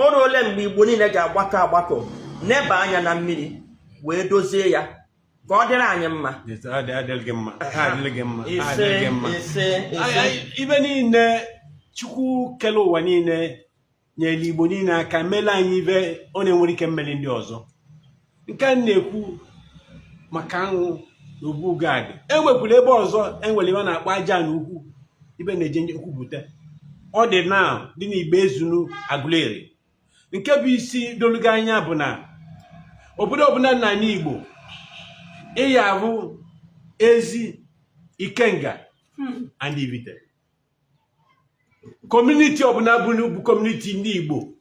ọrụ ole mgbe Igbo niile ga-agbakọ neba anya na mmiri wee dozie ya ka ọ dịrị anyị mma ibe niile Chukwu kele ụwa niile nyere Igbo niile aka mele anyị ibe ọ na-enwere ike mmeli ndị ọzọ nke a na-ekwu maka aṅụ na obu gadi enwepụrụ ebe ọzọ enwere ibe na-akpọ aja na ukwu ibe na-eje ekwupụta ọ dị na dị n'Igbo Ezunu Aguleri nke bụ isi doluga anya bụ na obodo ọbụla n'ala Igbo Iyavu Ezi Ikenga and Ivite. Community of Nabunubu community in Igbo.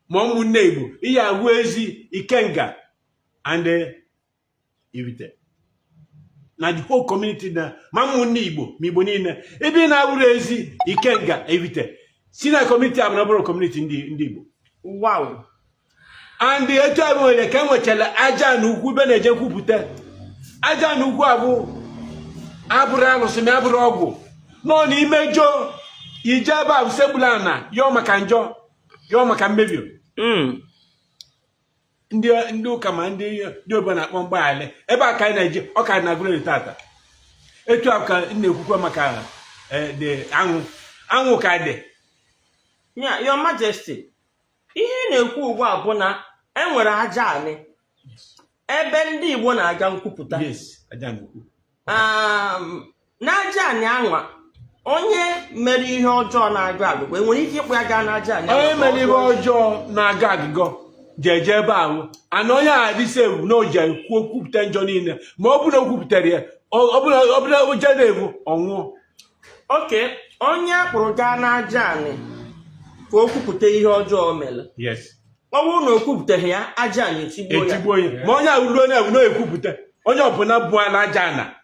Momu Nebo. Iyavu Ezi Ikenga and Ivite. Na the whole community na Mamu Nibo, Mibonina. Ebi na Ezi Ikenga Ivite. Sina community abnaboro community in Igbo. Wow. And the other one, the Kamwachela Aja Nuku Beneja Kupute. Aja Nuku Abu Abraham Semabu. No, ni mejo Ijaba Sebulana, Yoma Kanjo, Yoma Kambevio. Ndio kamandi ndio bana kwambale. Eba kai na je, o kai na gure tata. Etu aka nnekukwa maka de anwu ka de. Yeah, Your Majesty. Ihe na-ekwu ugbu a bụ na enwere aja anị ebe ndị Igbo na-aga nkwupụta. Yes, aja nnukwu. N'aja anị anwa onye mere ihe ọjọọ na-agụ agụgụ enwere ike ịkpụ ya gaa n'aja anị. Onye mere ihe ọjọọ na-aga agụgọ jeje ebe ahụ. Ana onye a dịse ewu na oje kwupụta njọ niile ma ọ bụ na o kwupụtara ya ọ bụ na oje na-ewu ọnwụọ. Okay, onye akpụrụ gaa n'aja anị ka o kwupụta ihe ọjọọ mere. Yes. Ọ bụrụ na o kwupụtaghị ya, aja anị etigbuo ya. Ma onye awụruo na-ewu na-ekwupụta. Onye ọbụla bụ ala aja ana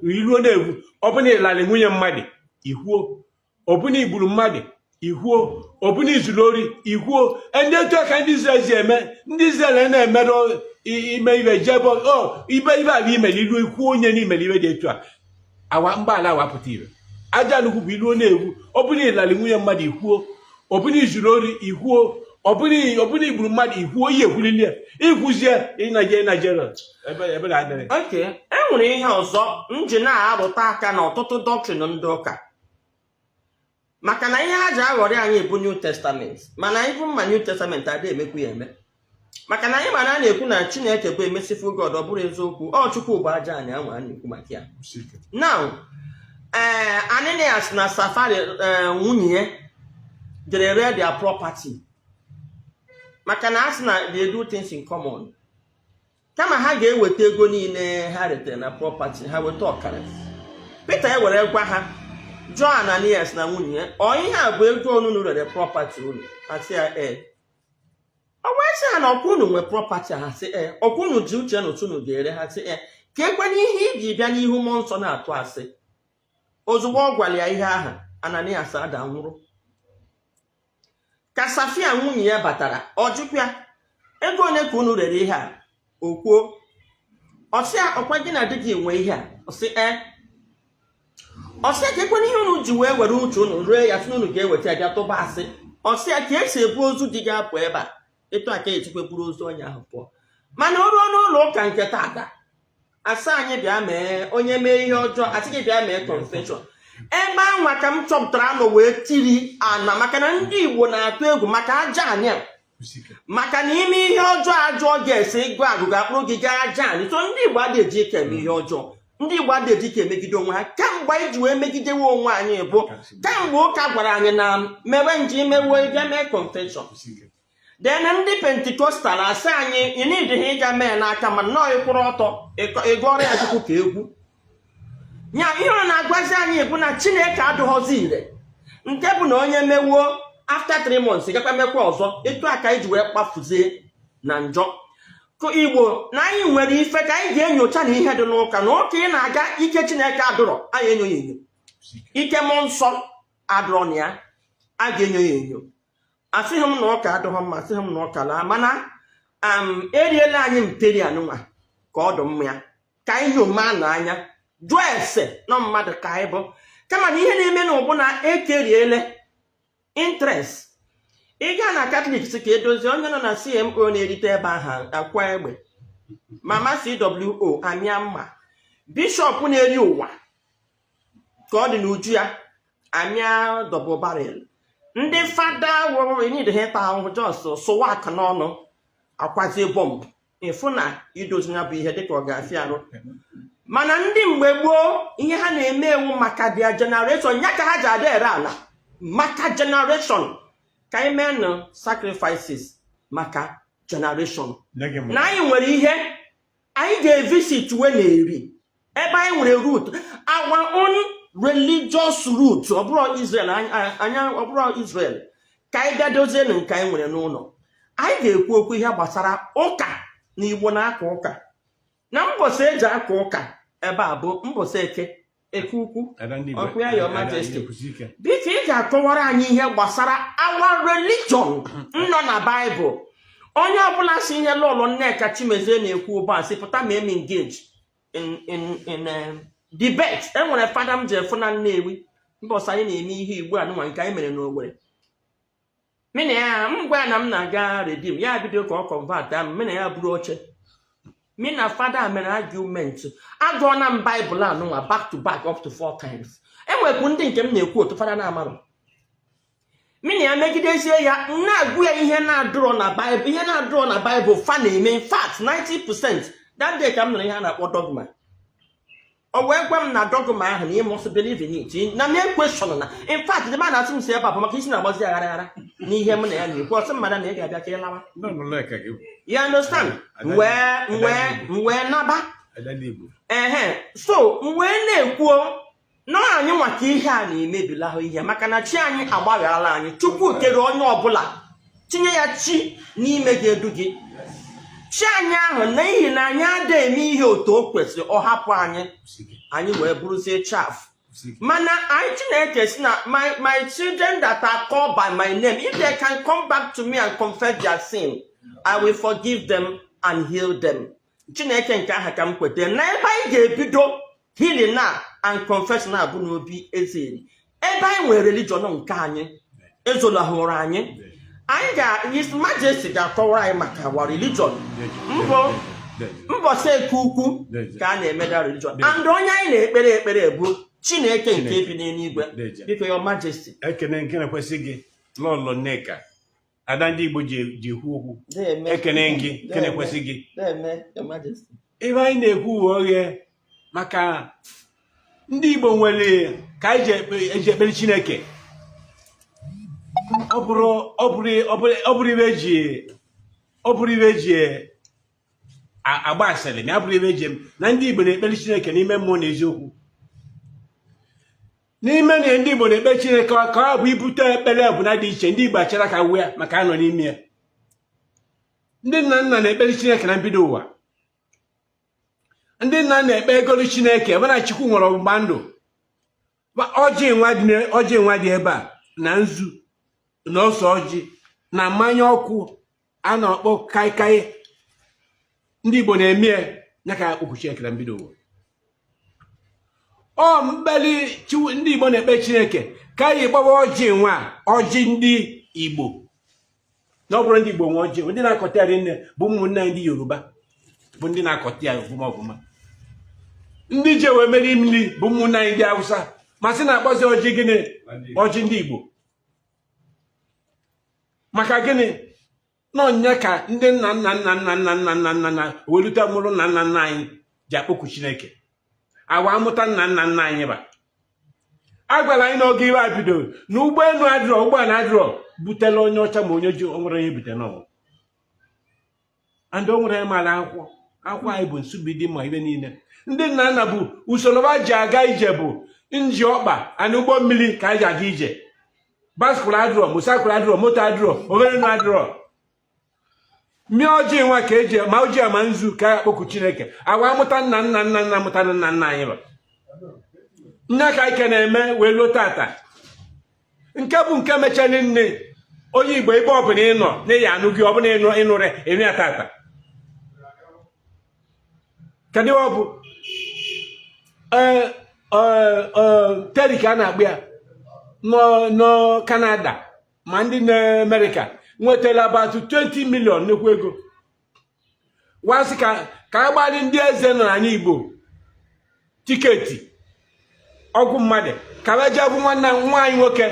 iruo na-ewu ọbụna ịlala nwunye mmadụ ihuo, ọbụna igburu mmadụ ihuo, ọbụna izuru ori ihuo. Ndị etu aka ndị Izrel ji eme, ndị Izrel na-emerụ ime ibe jebe ibe ala imeli ilu ikwuo onye n'imeli ibe dị etu a mgbaala awapụta ire. Aja nnukwu bụ iruo na-ewu ọbụna ịlala nwunye mmadụ ihuo, ọbụna izuru ori ihuo, ọbụna igburu mmadụ ihuo ihe ekwulili ikwuzie Nigeria ebe na-adịrị. Okay, enwere ihe ọzọ nji na-arụta aka na ọtụtụ doctrine ndị ụka. Maka na ihe ha ji aghọrị anyị bụ New Testament, mana ịbụ mma New Testament adịghị emekwu ya eme. Maka na anyị mana a na-ekwu na Chineke bụ emesifụ God, ọ bụrụ eziokwu, ọ Chukwu bụ aja anyị anwa a na-ekwu maka ya. Now, Ananias na Safari nwunye ya jere ree their property. Maka na asị na they do things in common. Kama ha ga-eweta ego niile ha retere na property, ha weta ọkara. Peter ya were gwa ha, jụọ Ananias na nwunye ya, ọ ihe a bụ ego unu rere property unu? Asị ya ọ gwasị ha na ọkwa unu nwe property, ha sị ọkwa unu ji uche na otu unu ga-ere, ha sị ka ekwe n'ihe iji bịa n'ihu mmụọ nsọ na-atụ asị. Ozugbo ọ gwara ya ihe ahụ, Ananias ada nwụrụ. Ka Safia nwunye ya batara, ọ jụkwa ego one ka unu rere ihe a? O kwuo, ọ sị ọkwa gị na di gị nwe ihe a? Ọ sị ọ sị ka ekwe ihe unu ji wee were uche unu ree ya, sị unu ga-eweta ya tụba asị. Ọ sị ka esi ebu ozu di ga-apụ ebe a, etu aka ejikwe buru ozu onye ahụ pụọ. Mana o ruo n'ụlọ ụka nke tata, asị anyị bịa mee, onye mee ihe ọjọọ asị gị bịa mee confession. Ebe anwa ka m chọpụtara anọ wee tiri ana, maka na ndị Igbo na-atụ egwu maka aja anyị. Maka na ime ihe ọjọọ ajọ ga-esi ịgụ agụgụ akpụrụ gị gaa aja anyị. So ndị Igbo adịghị eji ike eme ihe ọjọọ. Ndị Igbo adịghị eji ike emegide onwe ha. Kamgbe anyị ji wee megidewe onwe anyị bụ kamgbe ụka gwara anyị na mewe nji imewe ịbịa mee confession. Then ndị Pentikọstal asị anyị ị na-edighị ịga mee n'aka ma nnọọ ịkwụrụ ọtọ ịgụọrọ ya Chukwu ka egwu. Nya ihe ọ na-agwazi anyị bụ na Chineke adụghọzi ire, nke bụ na onye mewuo after 3 months gakwa mekwa ọzọ, etu aka iji wee kpafuzie na njọ. Ka Igbo na anyị nwere ife ka anyị ga-enyocha na ihe dị n'ụka na ụka ị na-aga ike Chineke adụrọ, anyị enyo ya enyo. Ike mmụọ nsọ adụrọ na ya, a ga-enyo ya enyo. Asịghị m na ụka adụghọ mma, asịghị m na ụka laa, mana eriela anyị mperi anụnwa ka ọ dụ mma ya, ka anyị nyoma n'anya jụọ ese na mmadụ ka anyị bụ. Kama na ihe na-eme na ụbụ na ekeriele interest. Ị gaa na Catholics ka edozie onye nọ na CMO na-erite ebe ahụ akwa egbe, Mama CWO amịa mma, Bishọp na-eri ụwa ka ọ dị n'uju ya amịa double barrel. Ndị fada wụrụ need heta ahụ jos sụwa aka n'ọnụ akwazie bọmbụ, ịfụ na idozi ya bụ ihe dịka ọ ga-afịa arụ. Mana ndị mgbe gboo ihe ha na-eme ewu maka dia generation, ya ka ha ji ada ere ala maka generation, ka anyị mee na sacrifices maka generation. Na anyị nwere ihe anyị visit we na-eri ebe anyị nwere root our own religious root ọ bụrụ Israel anya ọ bụrụ Israel ka anyị bịa dozie na nke anyị nwere n'ụlọ anyị ga-ekwu okwu ihe gbasara ụka na Igbo na-aka ụka na mbọsị eji aka ụka ebe a bụ mbọsị eke ukwu ọkụ ya Your Majesty biko ị ga-akọwara anyị ihe gbasara our religion nọ na Bible onye ọbụla si ihe lọlọ Nneka Chimezie na-ekwu ụba si pụta ma eme engage in debate enwere fada m ji efu na Nnewi mbọsị anyị na-eme ihe Igbo anụnwa nke anyị mere n'Ogbere mena ya ngwa ya na m na-aga redeem ya bido ka ọ convert am mena ya buru oche me na fada mere argument agụọna m Bible anụnwa back to back up to 4 times enwekwu ndị nke m na-ekwu otu fada na-amarụ mena ya megidezie ya na-agụ ya ihe na-adụrọ na Bible ihe na-adụrọ na Bible fa na-eme in fact 90% that day ka m nụrụ ihe a na-akpọ dogma o wee gwa m na dogma ahụ na ị must believe in it na me question na in fact the man asị m si ebe bụ maka isi na-agbazi aghara n'ihe m na ya na-ekwu ọsị mmadụ na ị ga-abịa ka ị lawa you understand wee naba so wee na-ekwuo na anyị nwaka ihe a na-emebila ahụ ihe maka na chi anyị agbaghala anyị tupu kere onye ọbụla tinye ya chi n'ime ga-edu gị chi anyị ahụ n'ihi na anyị ada eme ihe otu o kwesịrị ọ hapụ anyị wee bụrụzie chaff mana anyị Chineke si na my children that are called by my name if they can come back to me and confess their sin I will forgive them and heal them. Chineke nke aha ka m kwete na ebe anyị ga-ebido healing na and confession na abụ n'obi ezeri ebe anyị nwere religion nke anyị ezolahụrụ anyị ga His Majesty ga-akọwara anyị maka our religion mbọsị eke ukwu ka a na-emeda religion and onye anyị na-ekpere ekpere bụ Chineke nke bi n'eluigwe biko Your Majesty ekene nke na-ekwesị gị lọlọ Nneka ada ndị Igbo ji ekwu okwu ekene gị kene kwesị gị ebe anyị na-ekwu oghe maka ndị Igbo nwere ka anyị eji ekpere Chineke ọ bụrụ ibe eji agba asịrị na abụrụ ibe eji na ndị Igbo na-ekpere Chineke n'ime mmụọ na eziokwu n'ime na ndị Igbo na-ekpe Chineke ka ọ bụ ibute ekpere ọbụla dị iche ndị Igbo achara ka wee maka anọ n'ime ya ndị nna nna na-ekpere Chineke na mbido ụwa ndị nna na-ekpe egolu Chineke ebe na Chukwu nwere ọgbụgba ndụ ọjị nwa dị ebe a na nzu na ose ọjị na mmanya ọkụ a na-akpọ kaikai ndị Igbo na-eme ya ka okwu Chineke na mbido ụwa ọ mkpeli ndị Igbo na-ekpe Chineke ka anyị gbawa ọjị ndị Igbo na ọ bụrụ ndị Igbo nwe ọjị ndị na-akọta ya nne bụ ụmụnne anyị ndị Yoruba bụ ndị na-akọta ya ọfụma ọfụma ndị ji wee mere mmiri bụ ụmụnne anyị ndị Hausa ma sị na-akpọzi ọjị gịnị ọjị ndị Igbo maka gịnị n'ọnya ka ndị nna welute mụrụ nna anyị ji akpọku Chineke awa amụta nna anyị ba a gwara anyị n'oge iwe a bidoro na ụgbọelu adịrọ ụgbọala adịrọ butela onye ọcha ma onye ji onwere onye bute n'ọnwụ and o nwere mara akwụkwọ anyị bụ nsubidi ma ibe niile ndị nna nna bụ usoro ha ji aga ije bụ nji ọkpa ana ụgbọ mmiri ka anyị ji aga ije baskụl adịrọ mosakwụl adịrọ moto adịrọ owerenu adịrọ mmiri ọjị nwa ka eji ma ojii ama nzu ka ya kpọku Chineke awa amụta nna amụta nna anyị ba nne ka ike na-eme wee luo tata nke bụ nke mechali nne onye Igbo ebe ọbụla ịnọ na-eyi anụ gị ọbụla ịnụrụ enu ya tata kedu ọ bụ Terry ka a na-agba ya no Canada ma ndị na America nwetara about 20 million nnukwu ego wasị ka agbalị ndị eze nọ n'anya Igbo tiketi ọgwụ mmadụ ka weje bụ nwa anyị nwoke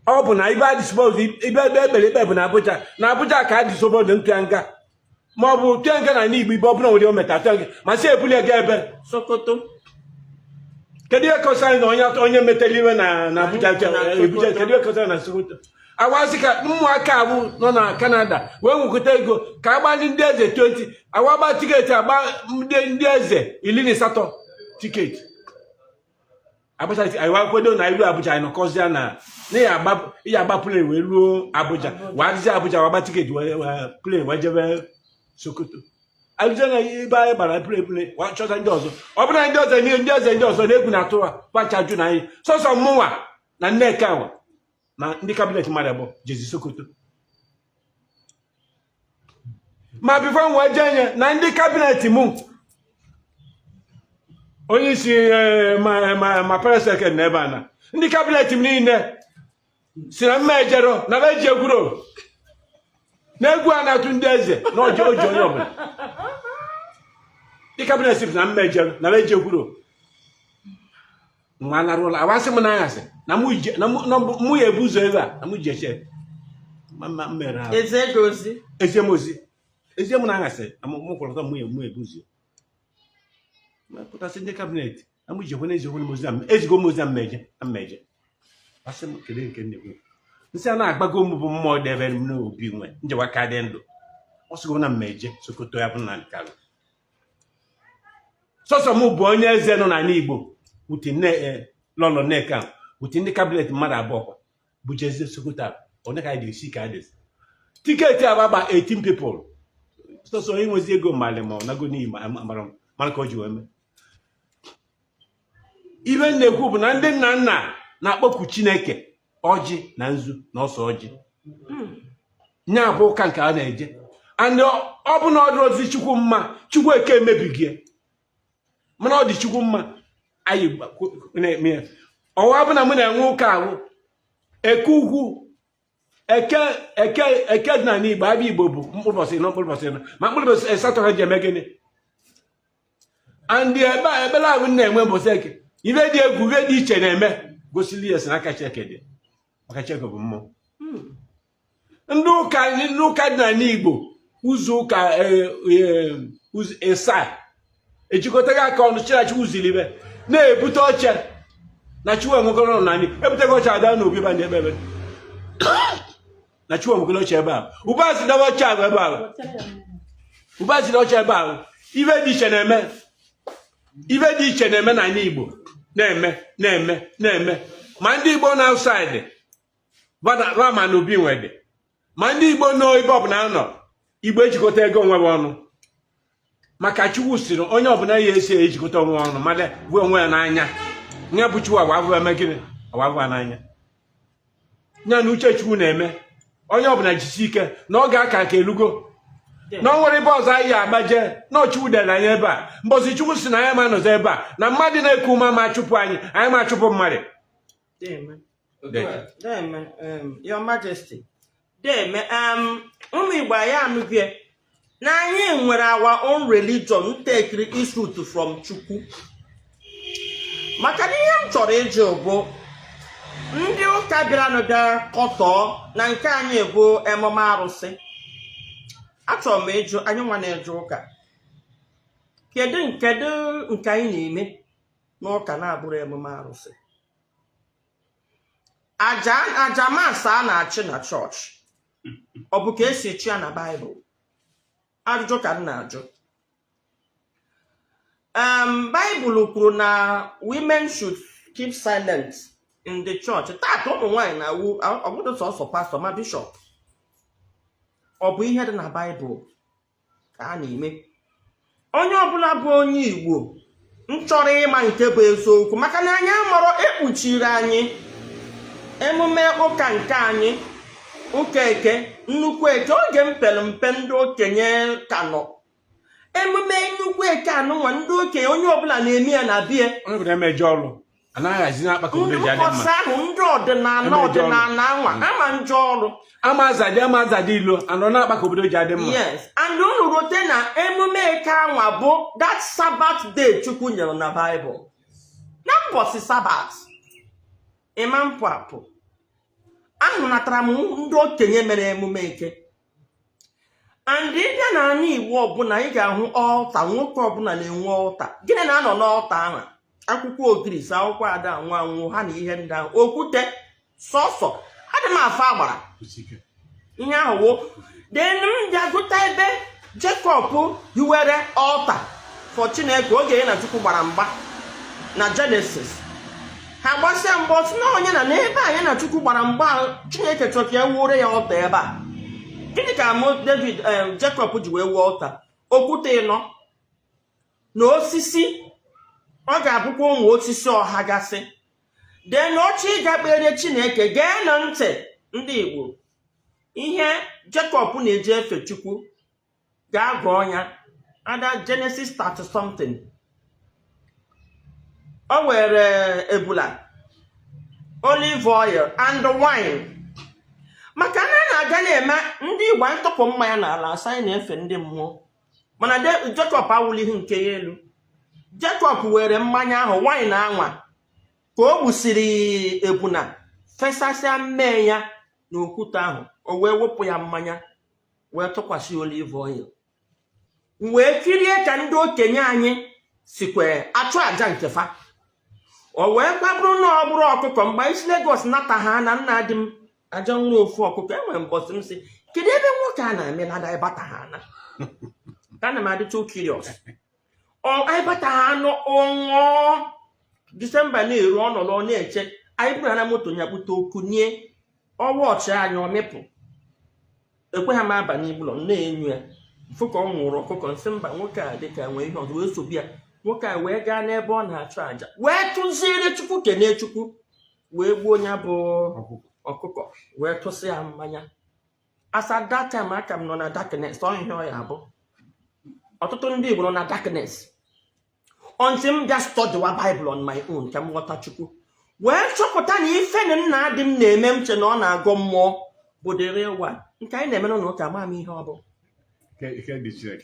ọ bụ na ibe adịsbodo ibe ekpere ikpe bụ na Abuja ka adịsbodo ntụya nga ma ọ bụ tụya nga na Igbo ibe ọbụla nwere ometa tụya nga ma si ebuli ga ebe Sokoto kedu ihe kọsara na onye metere iwe na Abuja kedu ihe kọsara na Sokoto awasị ka ụmụaka abụ nọ na Canada wee nwekọta ego ka agbalị ndị eze 20 awagba tiketi agba ndị eze 18 tiketi Abuja ayịwakwedo na iru Abuja anyị nọkọzịa na ya agba plane wee ruo Abuja wazizi Abuja wagba tiketi plane wee jebe Sokoto Abuja na ibe anyị gbara plane chọta ndị ọzọ ọ bụrụ na ndị ọzọ na-egwu na atụ kwachaju na anyị sọsọ mmụnwa na Nneka nwa na ndị kabinet mmadụ abụọ jezi Sokoto ma bifo nwa jenye na ndị kabinet mụ onye isi ma paraseket na ebe a na ndị kabinet m niile si na mmejero na beji egwuro na egwu a na-atụ ndị eze na oji onye ọbụla ndị kabinet m na mmejero na beji egwuro nwa narụ ụlọ awasị m n'anyasị na mụ ya ebu ụzọ ebe a na mụ ji eche mmere ahụ ezie m n'anyasị na mụ kwụrụta mụ ebu ụzọ pụtasị ndị kabinet na mụ ji ekwe n'eziokwu ezigo m ozi na mmeje asị m kedu nke nnekwu nsị a na-agbago m bụ mmụọ dị ebe m n'obi nwe njewa ka dị ndụ ọ sịgo na mmeje Sokoto ya bụ na nkalụ sọsọ m bụ onye eze nọ n'ala Igbo wuti lọlọ Nneka wuti ndị kabinet mmadụ abụọ bụ jezie Sokoto a onye ka dị isi ka adịzi tiketi agbagba 18 people sọsọ onye nwezi ego mmalị ma ọ nago n'ihi mara ka o ji wee mee ibe na-ekwu bụ na ndị nna nna na-akpọku Chineke ọjị na nzu na ọsọ ọjị nya bụ ụka nke a na-eje and ọ bụ na ọ dị ozi Chukwu mma Chukwu eke emebighị mana ọ dị Chukwu mma anyị na-eme ya ọwa bụ na mụ na-enwe ụka ahụ eke ugwu eke dị na Igbo abịa Igbo bụ mkpụrụbọsị na mkpụrụbọsị na ma mkpụrụbọsị asatọ ha ji eme gịnị and ebele ahụ na-enwe mbọsị eke ibe dị egwu ibe dị iche na-eme gosili ya si n'aka Chineke dị maka Chineke bụ mmụọ ndị ụka dị n'ala Igbo ụzọ ụka ịsa ejikọtaghị aka ọnụ Chinachi ụziri ibe na-ebute oche na Chukwu enwekọrọ n'ala ebutego oche ada na obi ba ndị ebe na Chukwu enwekọrọ oche ebe ahụ ụbazi dawa oche ahụ ebe ahụ ụbazi dawa oche ebe ahụ ibe dị iche na-eme n'ala Igbo na-eme ma ndị Igbo na outside rama na obi nwede ma ndị Igbo nọ ebe ọbụla nọ Igbo ejikọta ego onwe ọnụ maka Chukwu siri onye ọbụla ya esi ejikọta onwe ọnụ mmadụ bụ onwe ya n'anya nye bụ Chukwu agwa eme gịnị agwa n'anya nya na uche Chukwu na-eme onye ọbụla jisi ike na ọ ga-aka ka elugo na ọ nwere ebe ọzọ anyị agbaje na Chukwu dere anyị ebe a mbọsị Chukwu si na anyị ma nọzọ ebe a na mmadụ na-eku ume ma chụpụ anyị ma chụpụ mmadụ Your Majesty ụmụ Igbo anyị anụghị na anyị nwere our own religion take issue from Chukwu maka na ihe m chọrọ ịjụ bụ ndị ụka bịara bịa kọtọ na nke anyị bụ emume arụsị achọrọ m ịjụ anyị nwa na-eje ụka kedu nke anyị na-eme n'ụka na-abụrụ emume arụsị aja masị a na-achị na chọọchị ọ bụ ka esi echi ya na Baịbụl ajụjụ ka m na-ajụ Baịbụl kwuru na women should keep silent in the church taata ụmụ nwaanyị na-awu ọbụdụ sọsọ pastọ ma bishọp ọ bụ ihe dị na Baịbụl ka a na-eme onye ọbụla bụ onye Igbo m chọrọ ịma nke bụ eziokwu maka na anyị amụrụ ekpuchiri anyị emume ụka nke anyị ụka eke nnukwu eke oge m pere mpe ndị okenye ka nọ emume nnukwu eke anụnwa ndị okenye onye ọbụla na-eme ya na bie onye ọbụla emeje ọrụ anaghị azi na-akpaka obodo ji adị mma ụbọchị ahụ ndị ọdịnala anwa ama njọ ọrụ ama azadị ilo anọ na-akpaka obodo ji adị mma yes and unu rote na emume eke anwa bụ that Sabbath day Chukwu nyere na Baịbụl na mbọsị Sabbath ịma mpụ apụ ahụnatara m ndị okenye mere emume eke and ịbịa na ala Igbo ọbụla ị ga-ahụ ọlta nwoke ọbụla na-enwe ọlta gịnị na-anọ n'ọlta ahụ akwụkwọ ogirisi akwụkwọ ada anwụ anwụ ha na ihe ndị ahụ okwute sọsọ adị m afọ agbara ihe ahụ wo then m ji agụta ebe Jacob hiwere altar for Chineke oge ya na Chukwu gbara mgba na Genesis ha gbasịa mgbe otu na onye na n'ebe anyị na Chukwu gbara mgba Chineke chọrọ ka e wuore ya altar ebe a gịnị ka David Jacob ji wee wuo altar okwute ịnọ na osisi ọ ga-abụkwa ụmụ osisi ọha gasị dee na oche ịga kpere Chineke gee na ntị ndị Igbo ihe Jacob na-eji efe Chukwu ga-agụọ ya ada Genesis 30 something o were ebula olive oil and wine maka na-aga na-eme ndị Igbo anyị tọpụ mmanya n'ala asa anyị na-efe ndị mmụọ mana Jacob awụlighị nke ya elu Jacob were mmanya ahụ wine anwa ka o gbusiri ebuna fesasịa mmee ya n'okwute ahụ o wee wepụ ya mmanya wee tụkwasị olive oil wee kirie ka ndị okenye anyị sikwe achụ aja nke fa o wee kwabụrụ na ọ bụrụ ọkụkọ mgbe isi Lagos nata ha na nna dị m aja nwere ofu ọkụkọ enwere mbọsị m si kedu ebe nwoke a na-emelada ịbata ha na ka na m adị too curious anyị bata ha anụ ọṅụọ Disemba na-eru ọnọdụ na-eche anyị bụrụ ha na moto ya kpute okwu nie ọwa ọchị anyị ọmịpụ ekwe ha m aba n'ibụlọ na-enyo ya mfụ ka ọ nwụrụ ọkụkọ nsị mba nwoke a dị ka nwee ihe ọzọ wee sobi ya nwoke a wee gaa n'ebe ọ na-achụ aja wee tụziere Chukwu kene Chukwu wee gbuo onye bụ ọkụkọ wee tụsị ya mmanya asa that time aka m nọ na darkness ọ ihe ọ ya bụ ọtụtụ ndị Igbo nọ na darkness until m bịa studywa Bible on my own ka m ghọta Chukwu wee chọpụta na ife na nna dị m na-eme m che na ọ na-agọ mmụọ bụ the real one nke anyị na-eme n'ụlọ ụka ma m ihe ọ bụ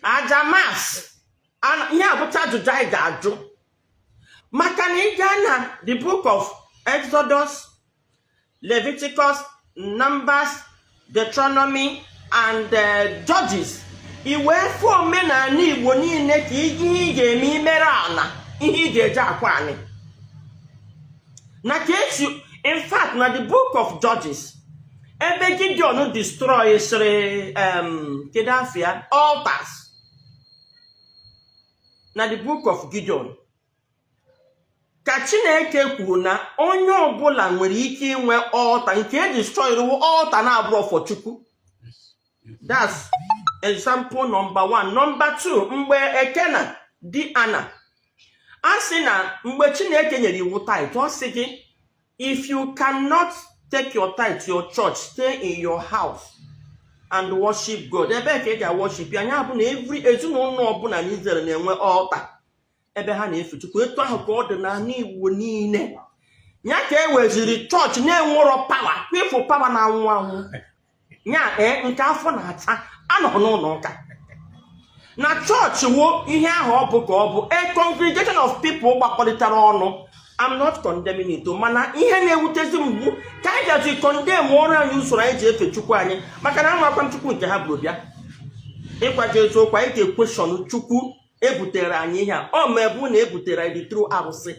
aja mas ihe abụcha ajụjụ anyị ga-ajụ maka na ị gaa na the book of Exodus, Leviticus, Numbers, Deuteronomy and Judges i wee fụ omenala Igbo niile ka ihe ị ga-eme imere ala ihe ị ga-eji akwa anyị na ka esi in fact na the book of Judges ebe Gideon destroy sịrị kedafia altars na the book of Gideon ka Chineke kwuru na onye ọbụla nwere ike inwe altar nke destroy altar na-abụrụ for Chukwu. That's example number 1. Number 2, mgbe Ekena di Ana a sị na mgbe Chineke nyere iwu tithe ọ sị gị if you cannot take your tithe to your church, stay in your house and worship God. Ebe ka ị ga-worship ya anya bụ na every ezinụlọ ọbụla n'Izrel na-enwe altar ebe ha na-efe Chukwu. Etu ahụ ka ọ dị n'ala Igbo niile ya ka e weziri chọọchị na-enwerọ pawa kwefu pawa na-anwụ anwụ ya nke afọ na-ata anọ n'ụlọ ụka na chọọchị wo ihe ahụ ọ bụ ka ọ bụ a congregation of people gbakọrịtara ọnụ. I'm not condemning it, mana ihe na-ewutezi mgbu ka anyị gaji condemn ọrụ anyị usoro anyị ji efe Chukwu anyị maka na amakwa Chukwu nke ha bụrụ bịa ịkwaga eziokwu anyị ga-ekweshọn Chukwu ebutere anyị ihe a ọ ma ebu na ebutere anyị dị tru arụsị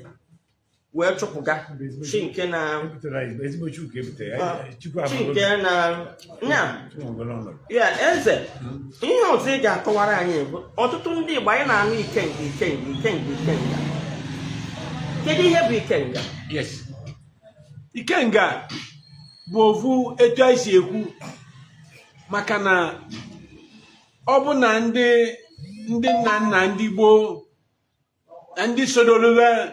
wee chụpụga chi nke na ya eze ihe ọzọ ị ga-akọwara anyị bụ ọtụtụ ndị Igbo anyị na-anụ ikenga. Kedu ihe bụ ikenga? Yes, ikenga bụ ofu etu anyị si ekwu maka na ọ bụ na ndị nna nna ndị gboo na ndị sodoluwe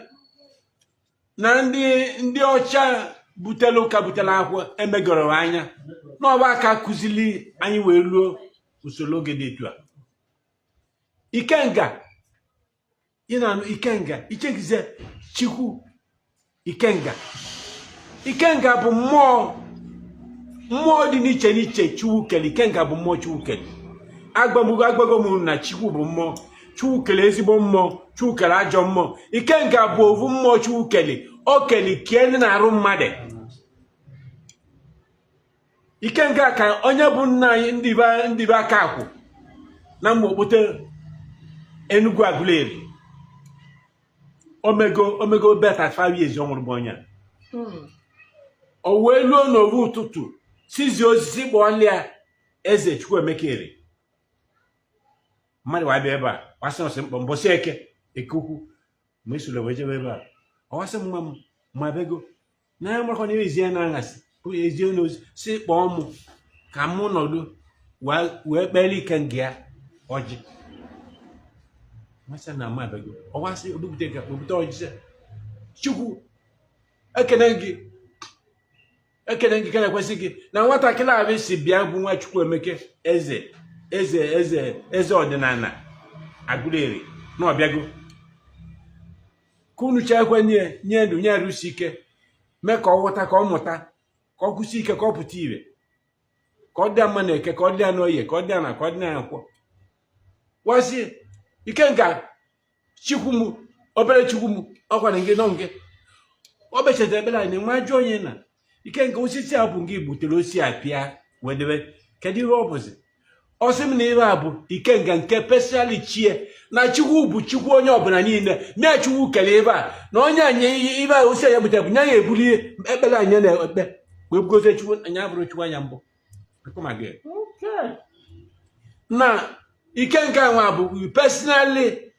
na ndị ọcha butere ụka butere akwụkwọ emegoro anya n'ọba aka kụzili anyị wee ruo usoro oge dị etu a. Ikenga ị na-anụ ikenga ichegize Chukwu. Ikenga bụ mmụọ dị n'iche n'iche Chukwu kere. Ikenga bụ mmụọ Chukwu kere. Agbago m na Chukwu bụ mmụọ. Chukwu kere ezigbo mmụọ, Chukwu kere ajọ mmụọ. Ikenga bụ ofu mmụọ Chukwu kere. O kere kene na-arụ mmadụ. Ikenga ka onye bụ nna anyị ndị be aka akwụ na mgbe okpute Enugu Aguleri omego bet at 5 years ọ nwụrụ bụ onye o wee luo n'ovu ụtụtụ sizi osisi kpọọlịa eze Chukwuemeka ere mmadụ wabịa ebe a wasị ọsị mkpọ mbọsị eke ukwu ma esoro wee jebe ebe a ọwasị m nwa m ma bego na ya marakọ na ezi ya na aṅasị ezie n'ozi si kpọọ mụ ka mụ nọdụ wee kpere ike nga ya ọjị masị na ma bego ọwasị obupụta ọjị Chukwu ekene gị ka na-ekwesị gị na nwatakịrị ahụ si bịa bụ nwa Chukwuemeka eze ọdịnala Agụleri na ọbịago ka unu chekwe nye ndụ nye arụsi ike mee ka ọ ghọta ka ọ mụta ka ọ kwụsị ike ka ọ pụta ire ka ọ dị mma na eke ka ọ dị ya n'oye ka ọ dị ya na ka ọ dị ya akwọ wasị ike nka chukwu m obere chukwu m ọkwara gị nọ nke ọ bechata ebere anyị nwa ajọ onye na ike nke osisi a bụ nke butere osi apịa wedebe kedu ihe ọ bụzi ọsị m na ihe a bụ ike nke pesali chie na chukwu bụ chukwu onye ọbụla niile mee chukwu kere ebe a na onye anyị ibe a osi ya butere bụ nye ya ebuli ekpere anyị na ekpe wee bugozie chukwu anya bụrụ chukwu anya mbụ na ike nke nwa bụ personally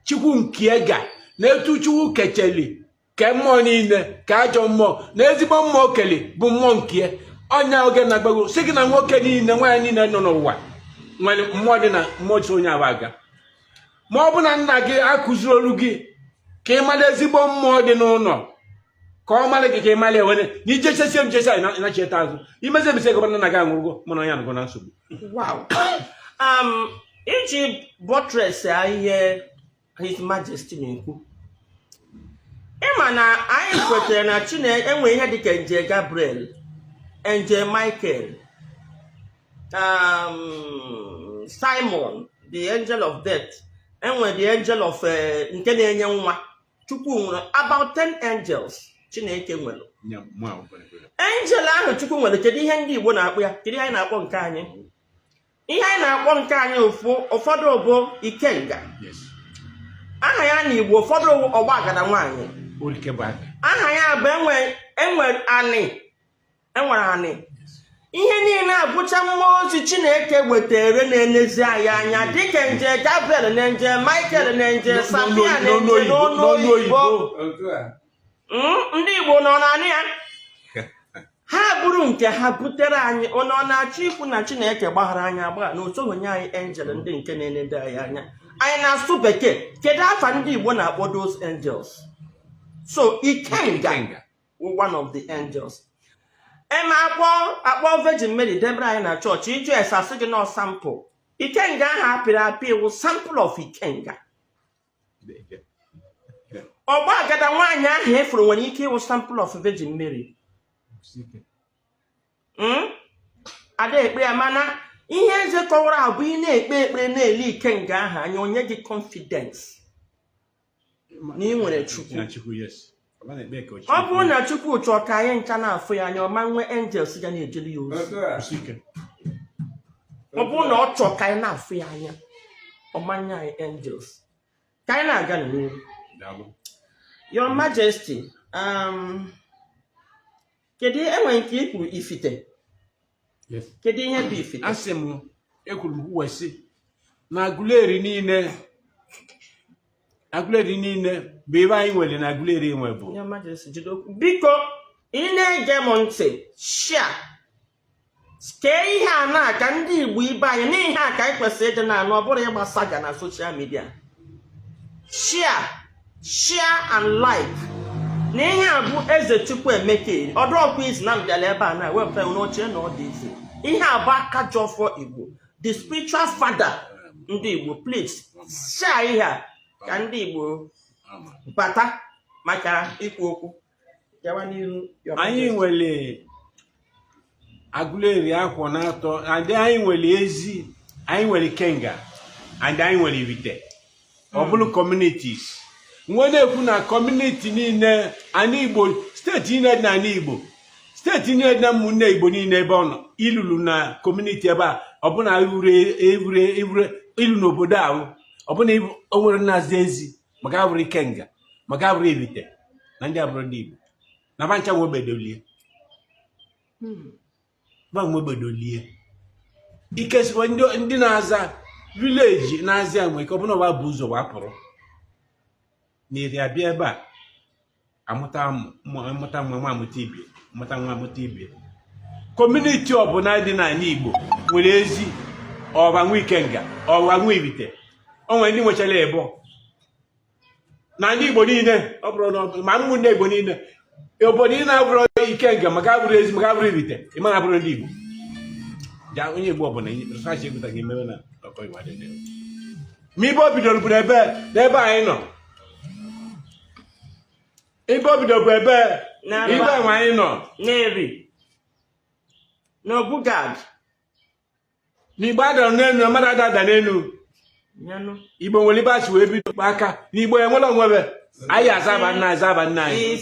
chukwu nke ga na etu chukwu kecheli ka mmụọ niile ka ajọ mmụọ na ezigbo mmụọ kele bụ mmụọ nke ọnya oge na agbago si gị na nwoke niile nwaanyị niile nọ n'ụwa nwere mmụọ dị na mmụọ chi onye abụ aga ma ọ bụ na nna gị akụziri olu gị ka ị mara ezigbo mmụọ dị n'ụlọ ka ọ mara gị ka ị mara ewere na ijechesie m chesi anyị na-cheta azụ imezi ebisi ego nna gị anwụrụgo mụ na onye anụgo na nsogbu iji buttress ihe His Majesty na-ekwu ịma na anyị kwetere na Chineke enwe ihe dịka nje Gabriel, nje Michael, Simon the angel of death, enwe the angel of nke na-enye nwa. Chukwu nwere about 10 angels Chineke nwere. Angel ahụ Chukwu nwere, kedu ihe ndị Igbo na-akpọ ya? Kedu ihe anyị na-akpọ nke anyị? Ihe anyị na-akpọ nke anyị ụfọdụ bụ ikenga. Aha ya na Igbo ụfọdụ ọgbagada nwaanyị. Aha ya bụ enwere anị. Ihe niile abụcha mmụọ ozi Chineke wetara na-enezi anyị anya dịka nje Gabriel na nje Michael na nje Safia na nje n'ọnụ Igbo. Ndị Igbo nọ naanị ya ha bụrụ nke ha butere anyị ọ na-achọ ikwu na Chineke gbaghara anyị agbagha na otu onye anyị angel ndị nke na-enede anyị anya. Anyị na-asụ bekee kedu afa ndị Igbo na-akpọ those angels? So ikenga one of the angels. Ema akpọ Virgin Mary debra anyị na chọọchị iju esasị gị nọ sample. Ikenga ahụ apịrị apị iwu sample of ikenga. Ọgba agada nwaanyị ahụ efuru nwere ike ịwụ sample of Virgin Mary. Ada ekpe ya mana ihe eze kọwara abụ ị na-ekpe ekpere na-ele ikenga ahụ anya onye gị confidence na ị nwere Chukwu. Ọ bụrụ na Chukwu chọọ ka anyị ncha na-afụ ya anya ọma nwe angels ga na-ejeli ya ozi. Ọ bụrụ na ọ chọọ ka anyị na-afụ ya anya ọma nye anyị angels ka anyị na-aga n'ihu. Your Majesty, kedu enwe nke i kwuru ifite? Kedu ihe bụ ifite? Asị m ekwuru m wesi na Agụleri niile bụ ebe anyị nwere na Agụleri nwe bụ. Your Majesty jide okwu biko ị na-ege m ntị share kee ihe a na ka ndị Igbo ibe anyị n'ihe a ka anyị kwesịrị ịdị na-anụ ọ bụrụ ịgbasa ga na social media. Share and like na ihe a bụ eze Chukwuemeka ọdụọkwa izi na mbịala ebe a na wepụta n'oche na ọ dị izi. Ihe a bụ aka Jọfọ Igbo, the spiritual father ndị Igbo. Please share ihe a ka ndị Igbo bata maka ikwu okwu. Anyị nwere Agụleri akwọ na-atọ, and anyị nwere ezi, anyị nwere Kenga, and anyị nwere Ibite. Ọ bụrụ communities. Nwe na-ekwu na community niile ana Igbo, steeti niile dị na ana Igbo, steeti niile dị na ụmụnne Igbo niile ebe ọ nọ ilulu na community ebe a ọbụna ilu n'obodo ahụ ọbụna o nwere nnazi ezi maka abụrụ Ikenga maka abụrụ Ibite na ndị abụrụ ndị Igbo na bancha nwe obedolie gbanwe bedolie ikesikwa ndị na-aza vileji na-aza enwe ike ọbụna ọba bụ ụzọ wapụrụ n'iri abịa ebe a amụta nwa amụta ibe kọmuniti ọbụla dị n'ala Igbo nwere ezi ọba nwa Ikenga ọba nwa Ibite onwe ndị nwechara ebo na ndị Igbo niile ọ bụrụ ma ụmụnne Igbo niile obodo ị na-abụrụ Ikenga maka abụrụ ezi maka abụrụ Ibite ị mara abụrụ ndị Igbo ja onye Igbo ọbụla research egwuta gị emewe na ọkọ Igbo adịdị ma ibe o bidoro bụ n'ebe anyị nọ ibe o bidoro bụ ebe anyị nọ Nnewi n'Obugad n'Igbo adara n'elu mmadụ ada n'elu Igbo nwere ibe achị wee bido aka n'Igbo enwere onwebe anyị azaba nna anyị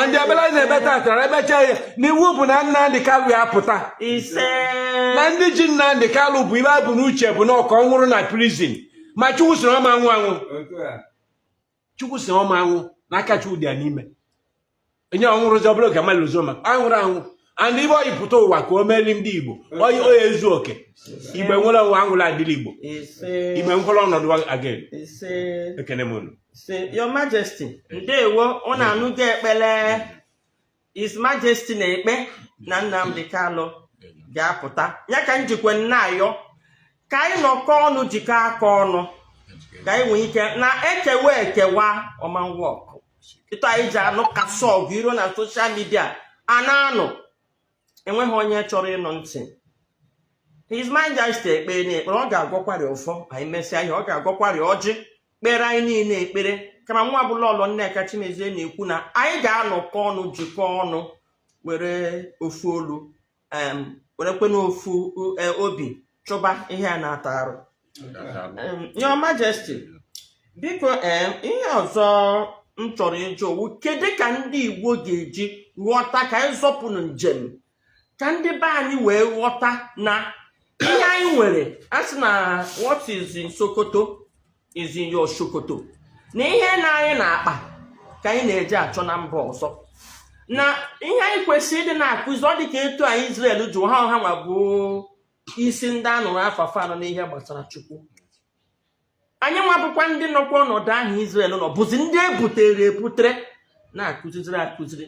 ndị abịala na-ebe tatara ebecha ya n'iwu bụ na Nnamdi Kanu ya pụta na ndị ji Nnamdi Kanu bụ ibe bụ n'uche bụ na ọka ọ nwụrụ na prison ma Chukwu sị na ọ ma anwụ Chukwu sị na ọ ma anwụ n'aka Chukwu dị ya n'ime onye ọnwụrụzi ọbụla oge amalụzoma anwụrụ anwụ and ibe oyi pụta ụwa ka o meli ndị Igbo oyi ezu oke Igbo nwere onwe anwụrụ adịrị Igbo Igbo nkwere ọnọdụ again ekene m unu Your Majesty ndewo ọ na-anụgo ekpele His Majesty na-ekpe na Nnamdi Kanu ga-apụta ya ka njikwa nna-ayọ ka anyị nọkọ ọnụ jikọ aka ọnụ ka anyị nwee ike na ekewa ọmanwọkụ ịtụ anyị ji anụ kasị ọgụ iro na soshal midia a na-anụ enweghị onye chọrọ ịnụ ntị His Majesty ekpe na-ekpere ọ ga-agwọkwarị ụfọ anyị mesịa ihe ọ ga-agwọkwarị ọjị kpere anyị niile ekpere kama nwa bụla ọlọ Nneka Chimezie na-ekwu na anyị ga-anọkọ ọnụ jikọọ ọnụ were ofu olu were kwe n'ofu obi chụba ihe a na-ata arụ Your Majesty biko ihe ọzọ m chọrọ ịjụ owu kedu ka ndị Igbo ga-eji ghọta ka anyị zọpụrụ njem ka ndị be anyị wee ghọta na ihe anyị nwere a sị na what is in Sokoto is in your Sokoto na ihe na anyị na-akpa ka anyị na-eji achọ na mba ọzọ na ihe anyị kwesịrị ịdị na-akụzi ọ dị ka etu anyị Israel jụ ha nwa bụ isi ndị anụrụ afafa anọ n'ihe gbasara Chukwu anyị nwa bụkwa ndị nọkwa ọnọdụ ahụ Israel nọ bụzi ndị ebutere na-akụziri akụziri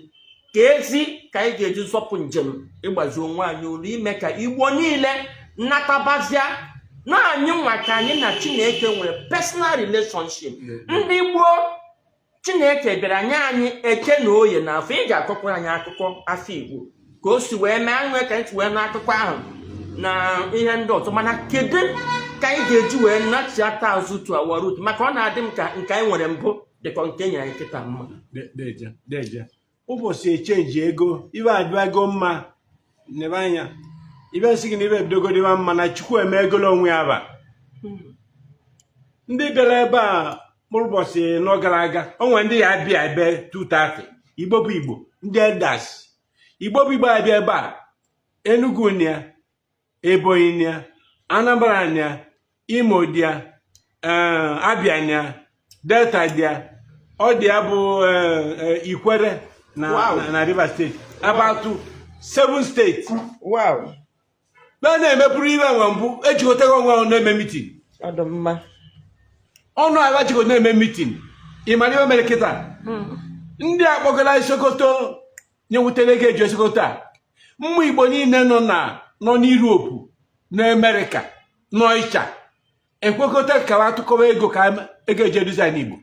ka ezi ka anyị ga-eji zọpụ njem ịgbazi onwe anyị olu ime ka Igbo niile nnatabazia na anyị nwa ka anyị na Chineke nwere personal relationship ndị gboo Chineke bịara nye anyị eke na oye na afọ ị ga-akọkwara anyị akụkọ afọ Igbo ka o si wee mee anyị ka anyị si wee n'akụkọ ahụ na ihe ndị ọzọ mana kedu ka anyị ga-eji wee nachiata azụ tu our root maka ọ na-adị m ka nke anyị nwere mbụ dịka nke nyere anyị kịta mma deje ụbọchị echenji ego ibe adịba ego mma nebe anya ibe nsị gị na ibe ebidogo dịba mma na Chukwu eme egolo onwe ya ba ndị bịara ebe a mụrụ ụbọchị nọ gara aga o nwere ndị ya abịa ebe 230 Igbo bụ Igbo ndị elders Igbo bụ Igbo abịa ebe a Enugu nia Ebonyi nia Anambra nia Imo dia Abia nia Delta dia ọ dị ya bụ Ikwere na Rivers State about 7 states na-emepụrụ ibe nwe mbụ ejikọtaghị onwe na-eme mitin ọnụ agha jikọta na-eme mitin ịmara ibe mere kịta ndị akpọgara Sokoto nyewutere ego eji Sokoto a mmụ Igbo niile nọ n'Europe na Amerịka n'Ọịcha ekwekọta ka atụkọba ego ka ego eji eduzi anyị Igbo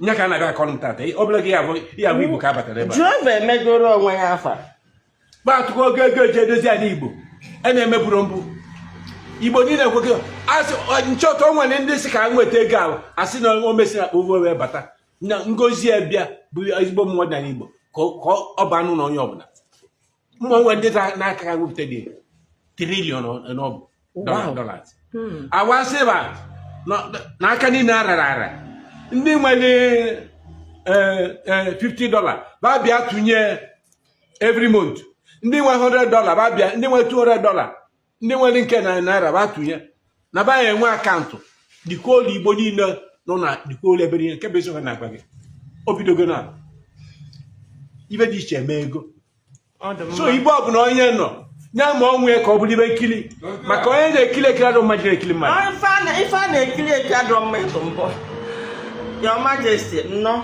nye ka na-abịa akọrọ m tata ọ bụla gị ya bụ Igbo ka a batara ebe Jehova emegoro onwe ya afa gba atụkọ ogo ego eji edozi anyị Igbo a na-emeburu mbụ Igbo niile ekwekọ nchọta o nwere ndị si ka nweta ego ahụ asị na o mesi na kpovo wee bata na ngozi ya bịa bụ ezigbo mmadụ na Igbo ka ọ ba anụ na onye ọbụla nwe ndị n'aka ha wepụta dị triliọn n'ọbụ dollars awasịba n'aka niile ara ndị nwere $50 ba bịa tụnye every month ndị nwe $100 ba bịa ndị nwe $200 ndị nwere nke na naira ba tụnye na ba ya enwe akaụntụ dịkoolu Igbo niile nọ na dịkoolu ebe niile nke bụ eziokwu na-agwa gị o bidogo na ibe dị iche eme ego Ọ dị so mma. ibe ọ bụla onye nọ ya ma onwe ka ọ bụrụ ibe nkiri maka onye na-ekiri ekiri adụ mmadụ na-ekiri mmadụ Ife a na-ekiri eki adọ mma ịtụ mbọ. Your Majesty, nnọọ.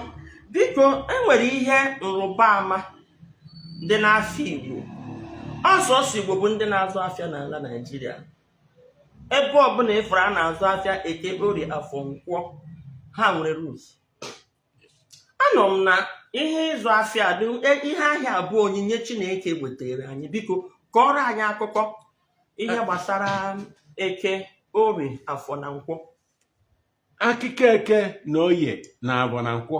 Biko, enwere ihe nrụba ama dị n'afịa Igbo. Ọsọsọ Igbo bụ ndị na-azụ afịa n'ala Naịjirịa. Ebe ọbụla ịfụrụ a na-azụ afịa Eke, Orie, Afọ, Nkwọ, ha nwere rules. Anọ m na ihe ịzụ afịa dị ihe ahịa abụọ onyinye Chineke wetara anyị. Biko kọrọ anyị akụkọ ihe gbasara Eke, Orie, Afọ na Nkwọ. akụkọ Eke na Oye na Afọ na Nkwọ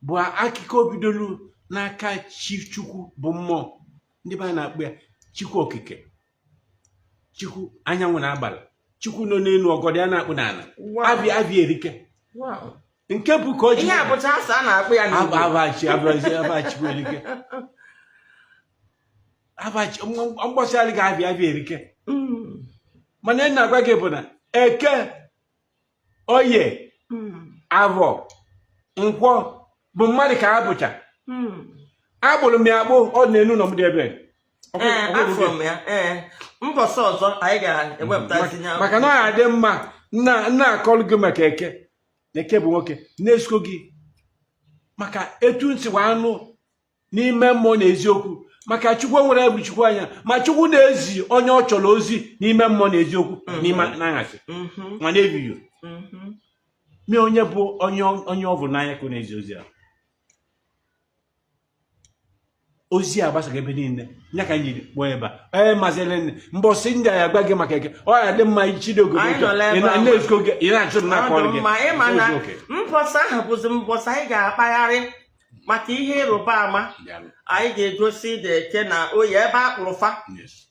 bụ akụkọ bidoro n'aka Chief Chukwu bụ mmụọ ndị be a na-akpọ ya Chukwu Okike, Chukwu anyanwụ na abalị, Chukwu nọ n'elu ọgọdị a na-akpụ n'ala abịa erike Wow. nke bụ ka o ji Ihe abụcha asa a na-akpụ ya n'Igbo. abachikwu erike mgbọsịalị ga-abịa erike mana ị na-agwa gị bụ na Eke, Oye, Afọ, Nkwọ bụ mmadụ ka a bụcha agbụrụ m ya agbụ ọ na-enu nọ m dị ebe Afọ m ya mbọsị ọzọ anyị ga-ewepụtazi ya maka na ọ ya dị mma nna akọlụ gị maka Eke na Eke bụ nwoke na-esko gị maka etu nsiwa anụ n'ime mmụọ na eziokwu maka Chukwu nwere egwu Chukwu anya ma Chukwu na-ezi onye ọ chọrọ ozi n'ime mmụọ na eziokwu n'ime n'anyasị ma na-ebighị mee onye bụ onye ọ bụ n'anya ka ọ na-ezi ozi a ozi a gbasaga ebe niile ya ka anyị kpọọ ebe a mazịrị nne mbọsị ndị a ya gwa gị maka Eke ọ ya dị mma ichidogo na-eziko gị ị na-achụ m na-akọrọ gị ịma na mbọsị ahụ bụzi mbọsị anyị ga-akpagharị maka ihe ịrụba ama anyị ga-egosi dị Eke na Oye ebe a kpụrụ fa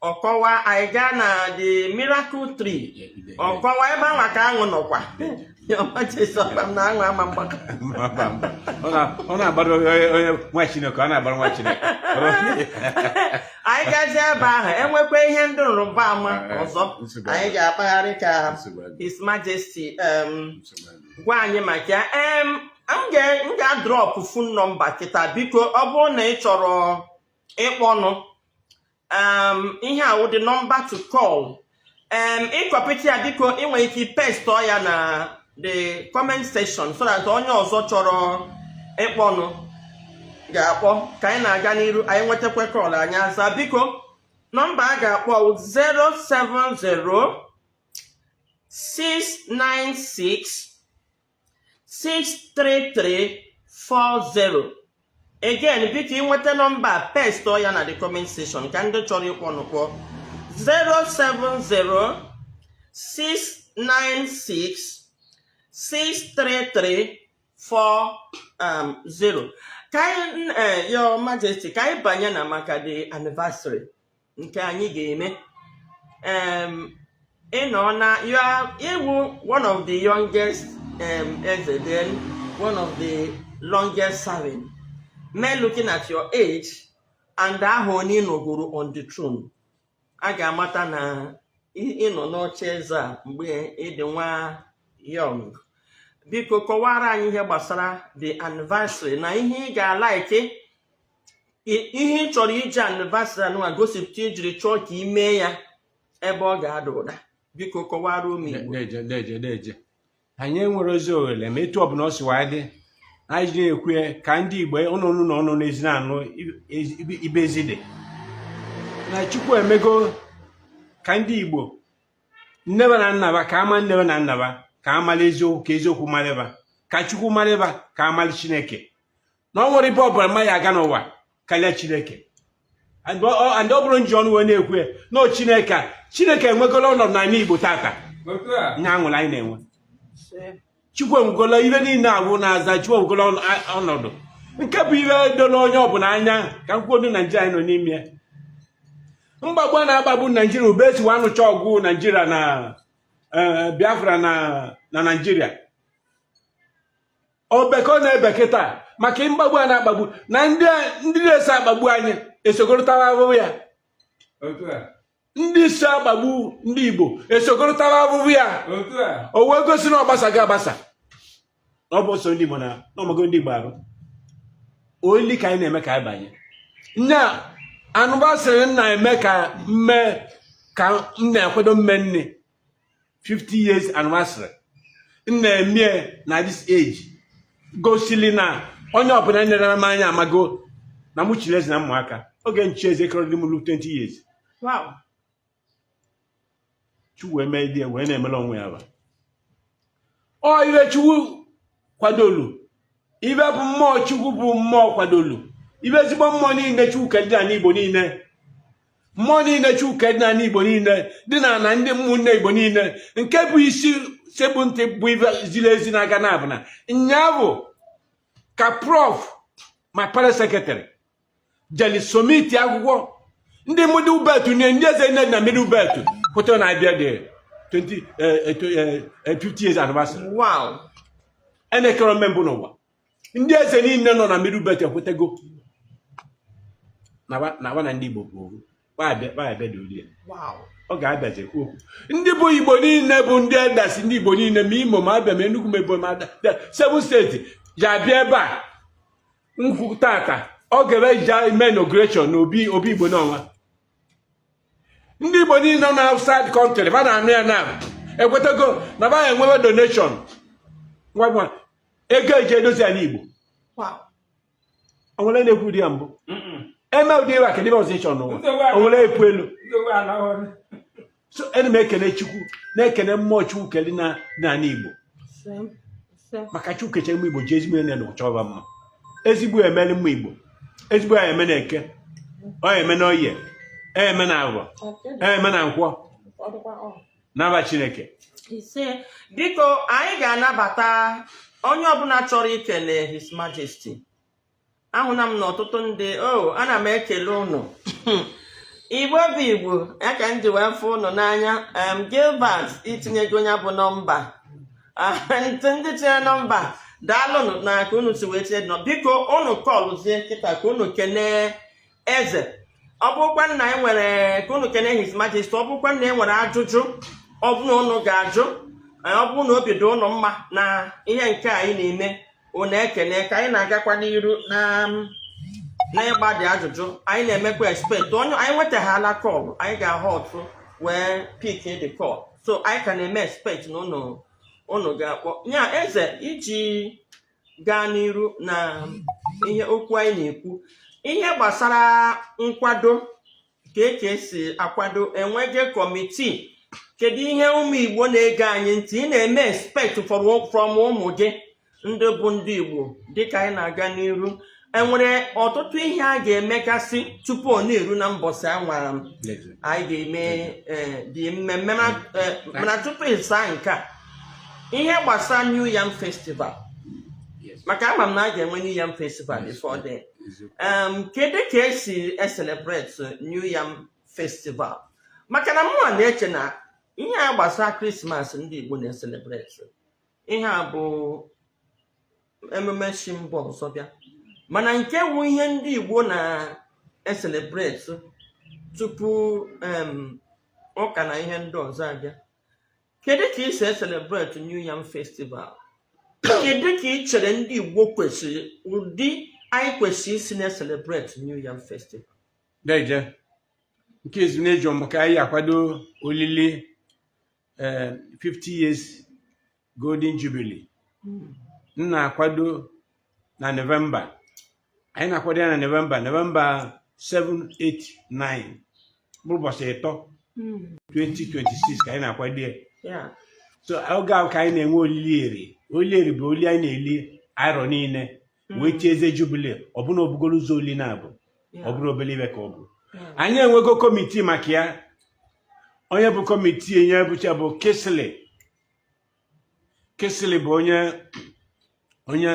ọkọwa anyị gaa na the Miracle Tree ọkọwa ebe ahụ ka aṅụ nọkwa na aṅụ ama mgbaka ọ na-agbara onye nwa Chineke ọ na-agbara nwa Chineke anyị gazie ebe ahụ enwekwa ihe ndị nrụba ama ọzọ anyị ga-akpagharị ka His Majesty gwa anyị maka ya m ga-adrọpụ phone nọmba kịta biko ọ bụrụ na ị chọrọ ịkpọnụ ihe a wụ the number to call ịkọpịta ya biko ị nwere ike pestọ ya na the comment section so that onye ọzọ chọrọ ịkpọnụ ga-akpọ ka anyị na-aga n'iru anyị nwetakwa kọl anyị aza biko nọmba a ga-akpọ 070-696-63340. Again, biko ịnweta nọmba pestọ ya na the comment section ka ndị chọrọ ịkpọnụ kpọọ 070-696-63340. Ka anyị Your Majesty ka anyị banye na maka the anniversary nke anyị ga-eme ịnọ na ịwụ one of the youngest eze then one of the longest serving men looking at your age and ahụ onye nọgoro on the throne a ga-amata na ịnọ n'oche eze a mgbe ịdị nwa young. Biko kọwara anyị ihe gbasara the anniversary na ihe ị ga-alaiki ihe ị chọrọ iji anniversary anụnwa gosipụta ijiri chọọ ka ị mee ya ebe ọ ga-ada ụda. Biko kọwara ụmụ Igbo. Deje anyị enwere ozi ohere ma etu ọbụla ọ siwa dị anyị ji na-ekwe ka ndị Igbo ọnụnụ na ọnụ n'ezi na-anụ ibezide na Chukwu emego ka ndị Igbo nneba na nnaba ka ama nneba na nnaba ka amala eziokwu ka eziokwu maleba ka Chukwu maleba ka amali Chineke na ọ nwere ibe ọbụla mma ya aga n'ụwa karịa Chineke and ọ bụrụ nji ọnụ wee na-ekwe na Chineke enwegolo ọnọdụ n'ala Igbo tata nye aṅụrụ anyị na-enwe Chukwu enwegolo ibe niile agwụ na-aza Chukwu enwegolo ọnọdụ nke bụ ibe dolo onye ọbụla anya ka nkwuodu Naijiria anyị nọ n'ime ya mgbagbu a na-agbagbu Naijiria ube esiwa anụcha ọgwụ Naijiria na Biafra na Naijiria obeko na-ebe kịta maka mgbagbu a na-akpagbu na ndị na-ese akpagbu anyị esogorotawa ahụhụ ya ndị isi akpagbu ndị Igbo esogorotawa ahụhụ ya o wee gosi na ọ gbasaghị agbasa ọ bụ so ndị Igbo na ọmago ndị Igbo arụ oli ka anyị na-eme ka anyị banye na anụbasịrị na-eme ka mme ka m na-akwado mme 50 years anniversary na-eme na this age gosili na onye ọbụla nere m anya amago na mụ chiri eze na ụmụaka oge nchi eze kọrọ dị m 20 years. Wow. Chukwu wee mee dị wee na-emela onwe ya ba ọ ibe Chukwu kwadolu ibe bụ mmụọ Chukwu bụ mmụọ kwadolu ibe ezigbo mmụọ niile Chukwu kedị na Igbo niile mmụọ niile Chukwu kedị na Igbo niile dị na ndị ụmụnne Igbo niile nke bụ isi sekpu ntị bụ ibe ziri ezi na-aga na abụna nyaabụ ka prof ma para sekretary jeli somiti akwụkwọ ndị middle belt ndị eze nne na middle belt pụtara na-abịa dị 50 years anniversary. Wow. Enekere mbụ n'ụwa ndị eze niile nọ na middle belt ekwetego na ndị Igbo bụ abịa dị uli. Wow. Ọ ga-abịazi ekwu okwu ndị bụ Igbo niile bụ ndị edasi ndị Igbo niile ma Imo ma Abịa ma Enugu ma Ebonyi ma 7 steeti ya abịa ebe a nkwu tata ọ ga-eje ime inauguration na obi Igbo n'ọnwa ndị Igbo niile nọ na outside country ba na-anụ ya na ekwetego na ba enwewe donation ngwa ego eji edozi ya n'Igbo. O nwere na-ekwu ụdị ya mbụ eme ụdị iwe akademi ọzọ n'ụwa o nwere epu elu. So ene m ekele Chukwu na-ekele mmụọ Chukwu keli na Igbo maka Chukwu keche mma Igbo ji ezigbo ene na ụchọba mma ezigbo emeli mma Igbo ezigbo ya eme na Eke ọ eme na Oye eme na Agwọ eme na Nkwọ n'aba Chineke. Biko anyị ga-anabata onye ọbụla chọrọ ikele His Majesty. Ahụna m na ọtụtụ ndị ana m ekele ụnụ Igbo bụ Igbo ya ka m ji wee fụ ụnụ n'anya. Gilbert itinyego onye bụ nọmba ndị tinyere nọmba daalụnụ na ka unu si wee tinye nọ. Biko unu kọlụzie kịta ka unu kene eze ọ bụkwa na anyị nwere ka unu kene His Majesty ọ bụkwa na e nwere ajụjụ ọ bụ na unu ga-ajụ ọ bụ na obi dị ụnụ mma na ihe nke anyị na-eme unu ekene ka anyị na-agakwa n'iru na ịgba dị ajụjụ anyị na-emekwa expect onye anyị nwetaghala kọl anyị ga-ahụ otu wee pik the call so anyị ka na-eme expect na unu ga-akpọ nya eze iji gaa n'iru na ihe okwu anyị na-ekwu ihe gbasara nkwado ka esi akwado enweghị kọmitii. Kedu ihe ụmụ Igbo na-ege anyị ntị ị na-eme expect from ụmụ gị ndị bụ ndị Igbo dịka anyị na-aga n'iru enwere ọtụtụ ihe a ga-emegasị tupu ọ na-eru na mbọsị anwa anyị ga-eme dị mmemme mana tupu ịsa nke a ihe gbasara New Yam Festival maka ama m na a ga-enwe New Yam Festival before then. Kedu ka esi celebrate New Yam Festival maka na mụ na-eche na ihe a gbasara Christmas ndị Igbo na-celebrate ihe a bụ ememe si mba ọzọ bịa mana nke bụ ihe ndị Igbo na-celebrate tupu ụka na ihe ndị ọzọ abịa. Kedu ka isi celebrate New Yam Festival? Kedu ka ị chere ndị Igbo kwesịrị ụdị anyị kwesịrị isi na-celebrate New Yam Festival? Deje nke ezunejo maka anyị akwado olili 50 years Golden Jubilee na-akwado na November. Anyị na-akwado ya na November 7, 8, 9 bụ ụbọchị 3 2026 ka anyị na-akwado ya. So oge ahụ ka anyị na-enwe olili eri bụ oli anyị na-eli arọ niile wee tie eze Jubilee ọ bụna obugolo ụzọ oli na-abụ ọ bụrụ obele ibe ka ọ bụ. Anyị enwego kọmitii maka ya. Onye bụ kọmitii enye bụcha bụ Kesili bụ onye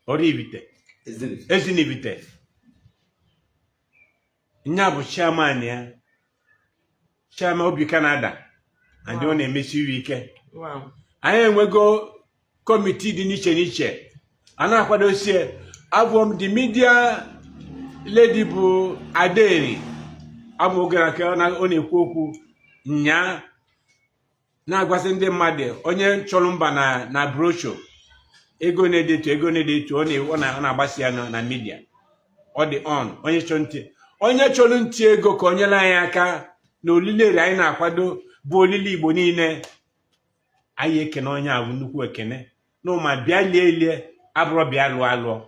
Oraifite Ezinifite nya bụ chairman ya chairman Obi Canada and ọ na-emesiri ike. Anyị enwego kọmitii dị n'iche n'iche a na-akwadosie abụọ the media lady bụ Aderi abụ oge na ọ na-ekwu okwu nya na-agwasị ndị mmadụ onye chọrọ mba na brosho ego na-edetu ọ na-agbasi ya na media ọ dị on onye chọrọ ntị ego ka o nyere anyị aka na olile anyị na-akwado bụ olile Igbo niile anyị ekene onye ahụ nnukwu ekene na ma bịa lie abụrọ bịa lụọ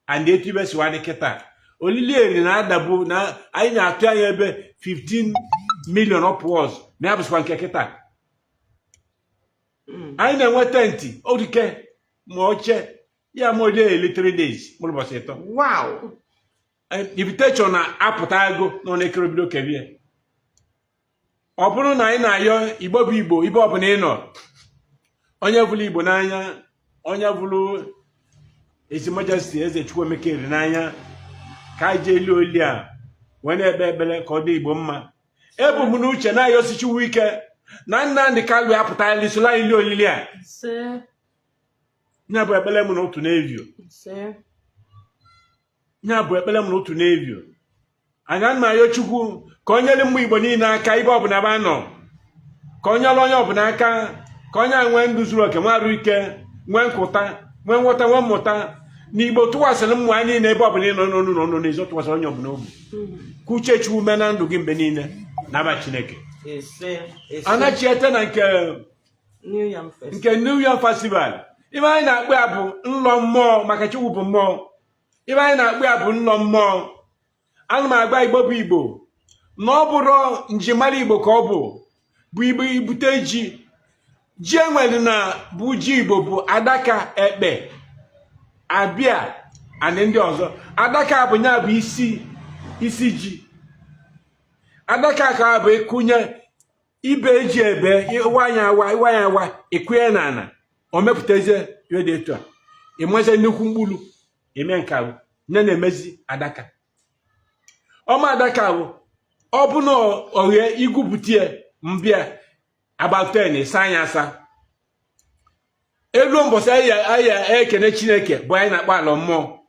and etu ibe siwa dị kịta olile na-adabu na anyị na-atụ anya ebe 15 million upwards na ya bụsịkwa nke kịta anyị na-enwe tenti orike ma oche ya ma ole 3 days mụrụ ụbọchị 3 wow invitation na-apụta ego nọ na-ekerebido kebie ọ bụrụ na anyị na-ayọ Igbo bụ Igbo ibe ọbụla ị nọ onye bụrụ Igbo n'anya onye bụrụ His Majesty Eze Chukwuemeka Eri n'anya ka anyị jee eli oli a wee na-ekpe ekpere ka ọ dị Igbo mma ebu m n'uche na-ayọsi Chukwu ike na Nnamdi Kanu apụta elisola ili olili a nya bụ ekpere m n'otu n'evio anya nna ya Chukwu ka onye nyere mmụ Igbo niile aka ibe ọbụla ba nọ ka onye ọrụ onye ọbụla aka ka onye nwee ndụ zuru oke nwarụ ike nwee nkụta nwee nghọta nwee mmụta na Igbo tụwasịrị mmụ anyị niile ebe ọbụla ịnọ n'ọnụ n'ezi tụwasịrị onye ọbụla obi ka uche Chukwu mee na ndụ gị mgbe niile n'aba Chineke anachiete na nke New Yam Festival ibe anyị na-akpụ ya bụ nlọ mmụọ maka Chukwu bụ mmụọ ibe anyị na-akpụ ya bụ nlọ mmụọ ana m agba Igbo bụ Igbo na ọ bụrụ njimara Igbo ka ọ bụ Igbo ibute ji enwere na bụ ji Igbo bụ adaka ekpe abịa anị ndị ọzọ adaka bụ nya bụ isi ji adaka ka bụ ịkụnye ibe eji ebe ịwanya awa ịkụnye na ana o mepụtazie ihe dị etu a ịmazie nnukwu mkpụrụ eme nke ahụ nye na-emezi adaka ọma adaka bụ ọ bụ na oghe igwupụtie mbịa about 10 ịsa anya asa elu mbọsị anyị ekene Chineke bụ anyị na-akpọ ala mmụọ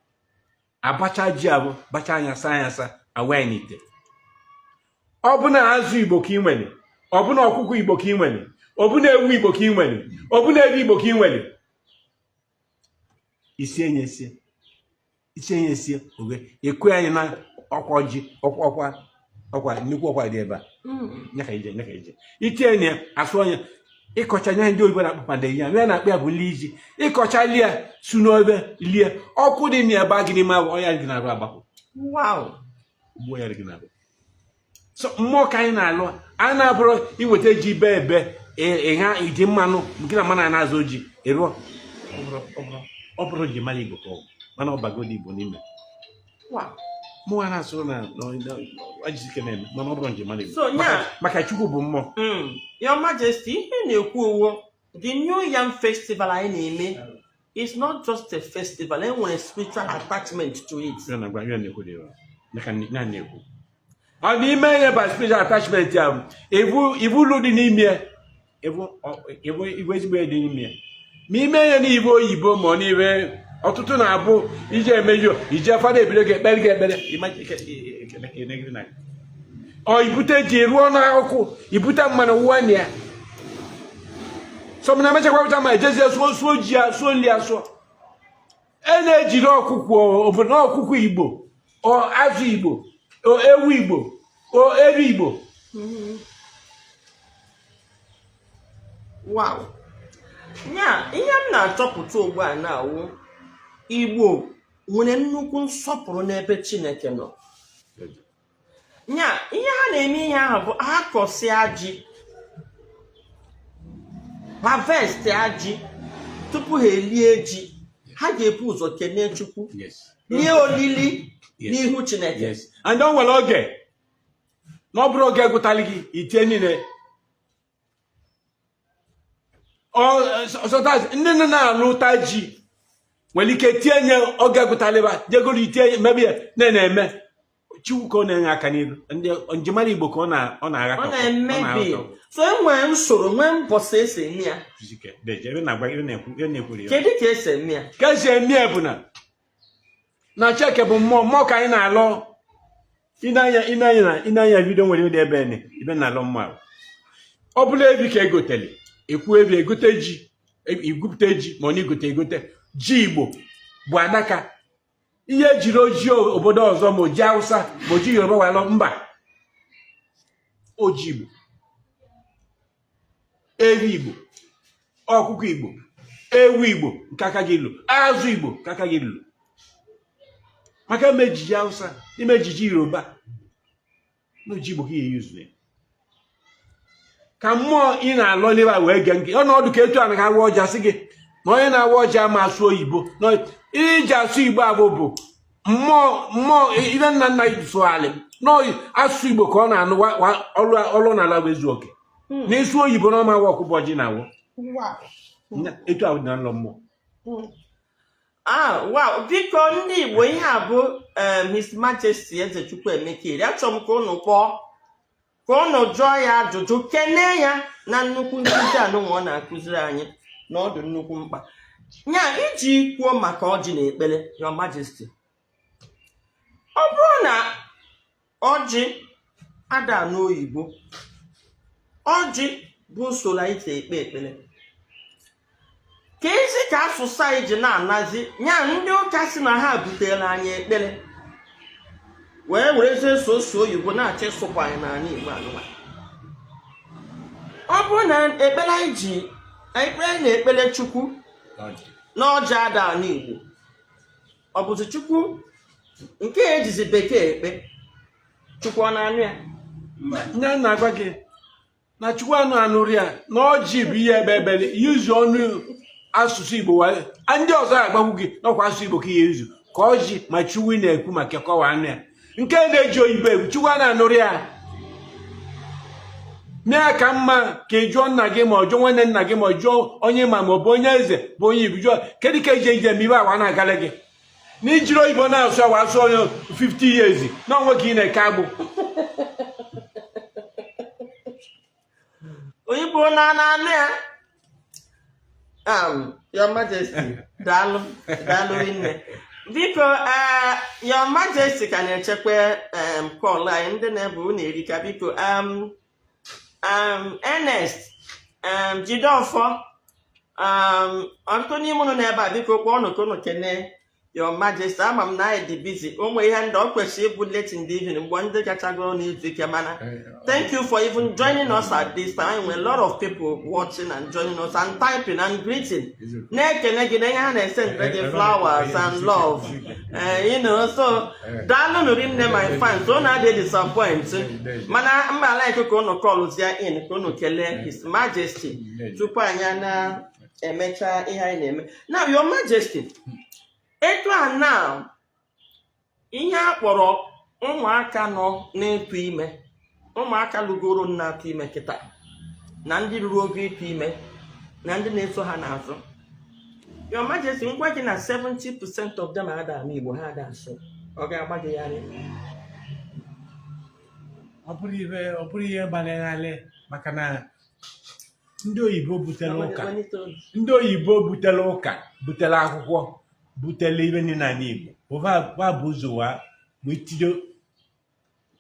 abacha ji abụ bacha anya asa awa n'ite ọ bụ na azụ Igbo ka ị nwere ọ bụ na ọkụkọ Igbo ka ị nwere ọ bụ na ewu Igbo ka ị nwere ọ bụ na ebe Igbo ka ị nwere isi enye esie oge ekwe anyị na ọkwa ji ọkwa nnukwu ọkwa dị ebe a nyaka ije itie enye asụ onye ịkọcha nya ndị oyibo na-akpapade ya ya na-akpụ ya bụ nli iji ịkọcha lie su n'obe lie ọkụ dị na ebe a gị n'ime ahụ ọnya gị na-arụ agbapụ ugbo ya gị na-arụ so mmụọ ka anyị na-alụ a na-abụrụ iweta ji be ebe ịha iji mmanụ nke na mmanụ na-azụ ji ịrụọ ọ bụrụ ji mara Igbo ka ọ mana ọ bagodi Igbo n'ime mụnwa na-asụ na ajizike na-eme mana ọ bụrụ nji mara Igbo maka Chukwu bụ mmụọ. Your Majesty, ihe na-ekwu owo the New Yam Festival anyị na-eme is not just a festival, e nwere spiritual attachment to it. Ọ n'ime ihe bụ spiritual attachment ya ibu ulu dị n'ime ibu ezigbo dị n'ime ma ime ihe n'ibe oyibo ma ọ n'ibe ọtụtụ na-abụ ije emeju ije fada ebido gị ekpere ọ ibute ji ruo n'ọkụ ibute mmanụ wụọ na ya so na mechakwa pụta ma ejezie suo ji ya suo nri ya sụọ na-ejiri ọkụkụ Igbo azụ Igbo ewu Igbo eri Igbo. Wow. Ihe m na-achọpụta ugbu a na-awụ Igbo nwere nnukwu nsọpụrụ n'ebe Chineke nọ. Ihe ha na-eme ihe ahụ bụ ha kọsịa ji harvest ji tupu ha elie ji ha ga-ebu ụzọ kene Chukwu lie olili n'ihu Chineke. And o nwere oge na ọ bụrụ oge gụtali gị itie niile ndị na-alụta ji nwere ike tie nye oge gụtaliba jegoro itie mebe ya na-eme Chukwu ka ọ na-enye aka n'ihu ndị njimara Igbo ka ọ na-agha ọ na-emebi so enwere usoro nwee mbọsị esi eme ya. Kedu ka esi eme ya? Ka esi eme ya bụ na Cheke bụ mmụọ ka anyị na-alụ ịnanya vidio nwere ụdị ebe na-alụ mmụọ ọ bụla ebi ka egotere ekwu ebi egote ji igwupụta ji ma ọ na igote ji Igbo bụ adaka. Ihe ejiri oji obodo ọzọ ma oji Hausa ma oji Yoruba walụ mba, oji Igbo, ehi Igbo, ọkụkọ Igbo, ewu Igbo nke aka gị lụ, azụ Igbo nke aka gị lụ. Maka ime ejiji Hausa, ime ejiji Yoruba, na oji Igbo ka ihe yuzu ya. Ka mmụọ ị na-alọ n'ebe a wee gee nke ọnọdụ ka etu a na awa ọja sị gị na onye na-awa ọja ama asụ oyibo iji asụ Igbo abụ bụ mmụọ ihe nna nna sụgharị n'asụsụ Igbo ka ọ na-anụ ọlụ n'ala wezu oke na ịsụ oyibo na ọma awa ọkụbọ ji na-awọ etu ahụ dị na nlọ mmụọ. Wow, biko ndị Igbo, ihe a bụ His Majesty Eze Chukwuemeka Eri. Achọrọ m ka unu kpọọ ka unu jụọ ya ajụjụ, kenee ya na nnukwu nkuzi anụnwa ọ na-akụziri anyị na ọ dị nnukwu mkpa nya iji kwuo maka ọjị na ekpere. Your Majesty, ọ bụrụ na ọjị ada n'oyibo, ọjị bụ usoro anyị si ekpe ekpere, ka ezi ka asụsụ anyị ji na-anazi nya ndị ụka si na ha butere anyị ekpere wee werezie soso oyibo na-achọ ịsụpụ anyị n'ala Igbo anụwa. Ọ bụrụ na ekpere anyị ji ekpere na ekpere Chukwu na ọjị ada n'Igbo, ọ bụzi Chukwu nke ejizi bekee ekpe, Chukwu ọ na-anụ ya? Nye na-agwa gị na Chukwu anụrụ ya na ọjị bụ ihe ebe yuzu ọnụ asụsụ Igbo ndị ọzọ agbagwu gị n'ọkwa asụsụ Igbo ka ihe yuzu ka ọjị ma Chukwu na-ekwu maka kọwa anụ ya. Nke na-eji oyibo egwu Chukwu na-anụrụ ya. Mee ka mma ka ị jụọ nna gị ma ọ jụọ nwanne nna gị ma ọ jụọ onye ma ọ bụ onye eze bụ onye Igbo jụọ kedu ka eji eje ibe awa na-agala gị na ijiri oyibo na-asụ awa asụ onye 50 years na onwe ka ị na-eke agbụ. Oyibo na-anụ ya. Your Majesty, daalụ nne. Biko Your Majesty ka na-echekwa kọl anyị ndị na-ebu unu erika. Biko Ernest Jideofor ọtụtụ n'ime unu n'ebe a, biko kpọọ ọnụ ka unu kene Your Majesty. Ama m na anyị dị busy, ụmụ ihe ndị ọ kwesịrị ịbụ late in the evening mgbe ndị kachagoro n'izu ike, mana thank you for even joining us at this time when a lot of people watching and joining us and typing and greeting. Na-ekene gị na ihe ha na-esend gị flowers and love, so daalụ nụrụ nne my fans, so na-adị disappoint, mana mba like ka unu callzie in ka unu kelee His Majesty tupu anyị na-emecha ihe anyị na-eme. Now Your Majesty, etu a na ihe a kpọrọ ụmụaka nọ na-etu ime, ụmụaka lụgoro na-atụ ime kịta na ndị ruru oge ịtụ ime na ndị na-eso ha n'azụ. Your Majesty, ngwa gị na 70% of them ada ama Igbo, ha ada asụ, ọ ga-agba gị ya anya? Ọ bụrụ ihe gbalịgharị maka na ndị oyibo butere ụka butere akwụkwọ butere ibe niile n'ala Igbo ụva bụ ụzọ wee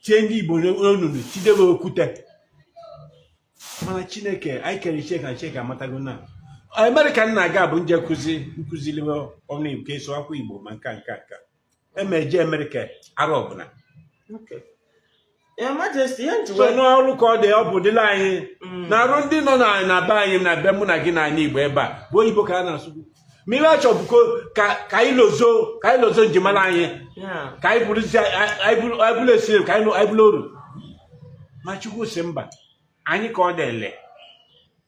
tie ndị Igbo n'onunu tidebe okwute. Mana Chineke anyị kere Chika amatago na Amerịka na-aga bụ nje nkụzili ọnụ Igbo ka eso akwa Igbo ma nka emeje Amerịka arụ ọbụla. Your Majesty, so n'ọrụ ka ọ dị ọ bụ dịla anyị na-arụ ndị nọ na be anyị na be mụ na gị n'ala Igbo ebe a bụ oyibo ka a na-asụ. Ma ibe achọbụko ka anyị lozo njimara anyị ka anyị bụrụ esiri ka anyị bụrụ oru. Ma Chukwu si mba anyị ka ọ dịle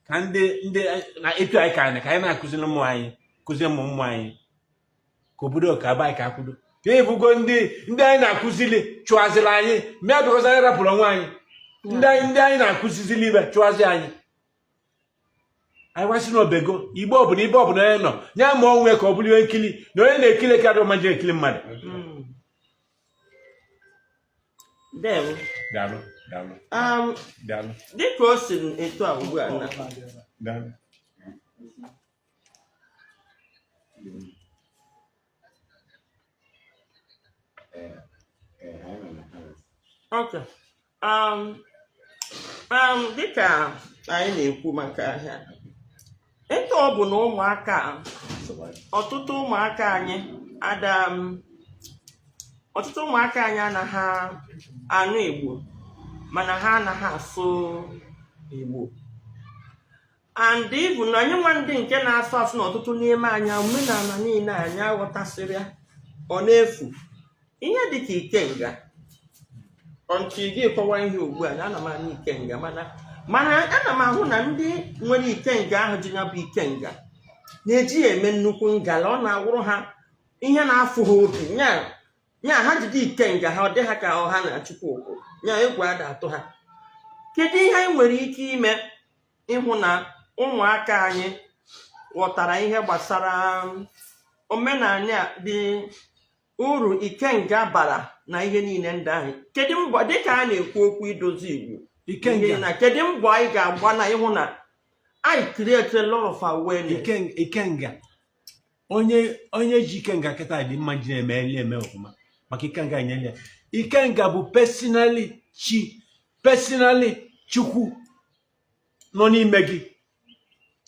ka ndị na etu anyị ka anyị na-akụziri ụmụ anyị kụzie ụmụ anyị ka obodo ka aba anyị ka akwụdo ka ebugo ndị anyị na-akụzili chụaziri anyị mịa bịakọzi anyị rapụrụ onwe anyị ndị anyị na-akụzizili ibe chụazi anyị wasị n'obego Igbo ọbụla ibe ọbụla onye nọ nya ma onwe ka ọ bụrụ ihe nkili na onye na-ekili ka adị ọmaji ekili mmadụ. Daalụ. Dịka o si etu a ugbu a na okay. Dịka anyị na-ekwu maka ahịa, etu ọ bụ na ụmụaka ọtụtụ ụmụaka anyị anaghị anụ Igbo mana ha anaghị asụ Igbo and ibu na anyị nwa ndị nke na-asụ asụ n'ọtụtụ n'ime anyị omenala niile anyị aghọtasịrị ya ọ na-efu ihe dịka ikenga ọnchi gị kọwa ihe ugbu a na ana m anụ ikenga mana ana m ahụ na ndị nwere ikenga ahụ ji ya bụ ikenga na-eji eme nnukwu ngala ọ na-awụrụ ha ihe na-afụ ha obi nya ha jide ikenga ha ọ dị ha ka ọha na-achụkwa ụkwụ nya egwu ada atụ ha. Kedu ihe anyị nwere ike ime ịhụ na ụmụaka anyị ghọtara ihe gbasara omenala dị uru ikenga bara na ihe niile ndị ahụ? Kedu mbọ dịka a na-ekwu okwu idozi Igbo ikenga, kedu mbọ anyị ga-agba na ịhụ na anyị create a lot of awareness? Ikenga onye ji ikenga kịta dị mma ji eme ọfụma maka ikenga nyere ikenga bụ personally Chukwu nọ n'ime gị.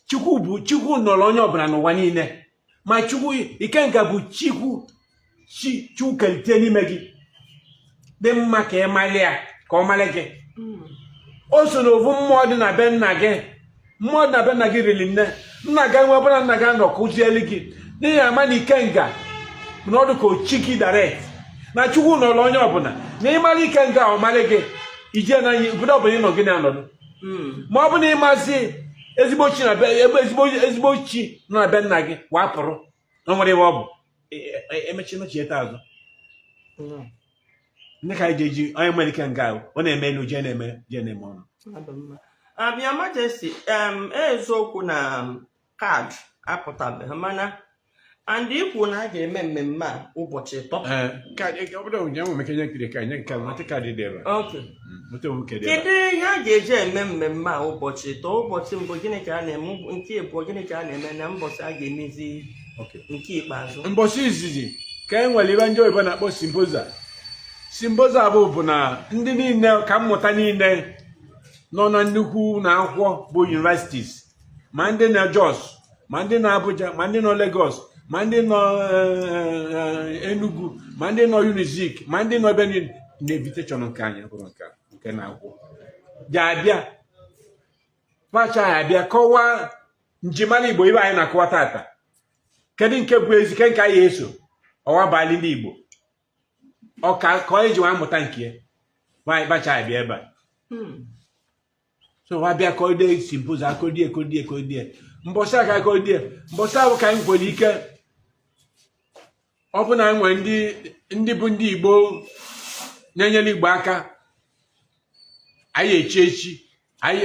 Chukwu nọrọ onye ọbụla n'ụwa niile ma ikenga bụ Chukwu kelite n'ime gị dị mma ka ị mali ya ka ọ mali gị. O so n'ovu mmụọ dị na be nna gị, mmụọ dị na be nna gị riri nne nna gị nwe ọbụla nna gị nọ kụzieli gị n'ihi ama na ikenga na ọdụ ka ochi gị direct na Chukwu nọrọ onye ọbụla na ịmara ikenga ọ mali gị ije na obodo ọbụla ịnọ gị na-anọdụ. Ma ọ bụ na ịmazi ezigbo chi nọ na be nna gị wapụrụ na nwere ebe ọ bụ emechieta azụ ndị ka anyị ji onye nwere ikenga ahụ ọ na-eme elu je na-eme ọnụ. Your Majesty, eziokwu na kaadị apụtabeghị mana and ikwu na a ga-eme mmemme a ụbọchị 3. Kedu ihe a ga-eji eme mmemme a ụbọchị 3? Ụbọchị mbụ gịnị ka a na-eme, nke abụọ gịnị ka a na-eme, na mbọchị a ga-emezi nke ikpeazụ? Mbọchị izizi ka e nwere ibe ndị oyibo na-akpọ simboza bụ na ndị niile ka mmụta niile nọ na nnukwu na akwụkwọ bụ universities, ma ndị na Jos, ma ndị na Abuja, ma ndị nọ Lagos, ma ndị nọ Enugu, ma ndị nọ Unizik, ma ndị nọ ebe niile na invitation nke anyị bụrụ nke na akwụkwọ ga-abịa pacha abịa kọwaa njimara Igbo ibe anyị na-akọwa tata. Kedu nke bụ ezi nke anyị eso ọwa bali ndị Igbo ọka ka onye ji nwa mmụta nke nwaanyị bacha abịa ebe a so wabịa kodie simpoza akodie mbọsị aka kodie mbọsị ahụ ka anyị nwere ike ọ bụ na nwere ndị bụ ndị Igbo na-enyere Igbo aka anyị echi anyị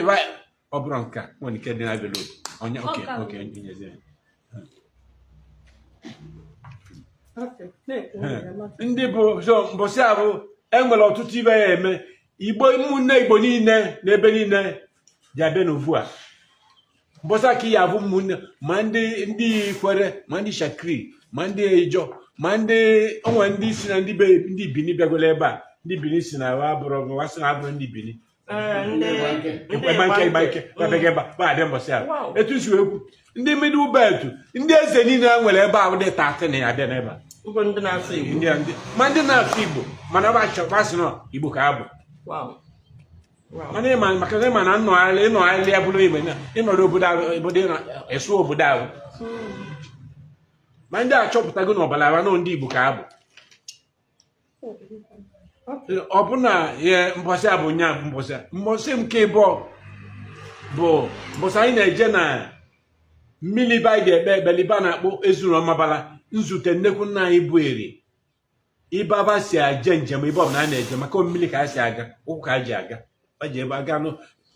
ọ bụrụ nke nwere ike dị na below onye oke nyezere ndị bụ so mbọsị ahụ enwere ọtụtụ ibe ya eme Igbo ụmụnne Igbo niile n'ebe niile ji abịa n'ovu a mbọsị aka ya bụ ụmụnne ma ndị kwere ma ndị Shakri ma ndị Ejọ ma ndị onwe ndị si na ndị Bini bịagolo ebe a ndị Bini si na wasị na abụrụ ndị Bini abịa mbọsị ahụ etu si ekwu ndị Middle Belt ndị eze niile ha nwere ebe ahụ dị 13 ya abịa n'ebe a ma ndị na-asụ Igbo mana ọbasị na Igbo ka abụ mana maka na ịma na ịnọgharị ya bụrụ Igbo ịnọrọ obodo esu obodo ahụ ma ndị achọpụtago na ọbara na ndị Igbo ka abụ ọ bụ na mbọsị abụ nya mbọsị nke ịbụọ bụ mbọsị anyị na-eje na mmiri ba anyị ga-ekpe ekpeliba na-akpụ ezuru ọmabala nzute nnekwu nna anyị bụ eri ịbaba si aje njem ibe ọbụla a na-eje maka mmiri ka a si aga ụkwụ ka a ji aga ji ebe aga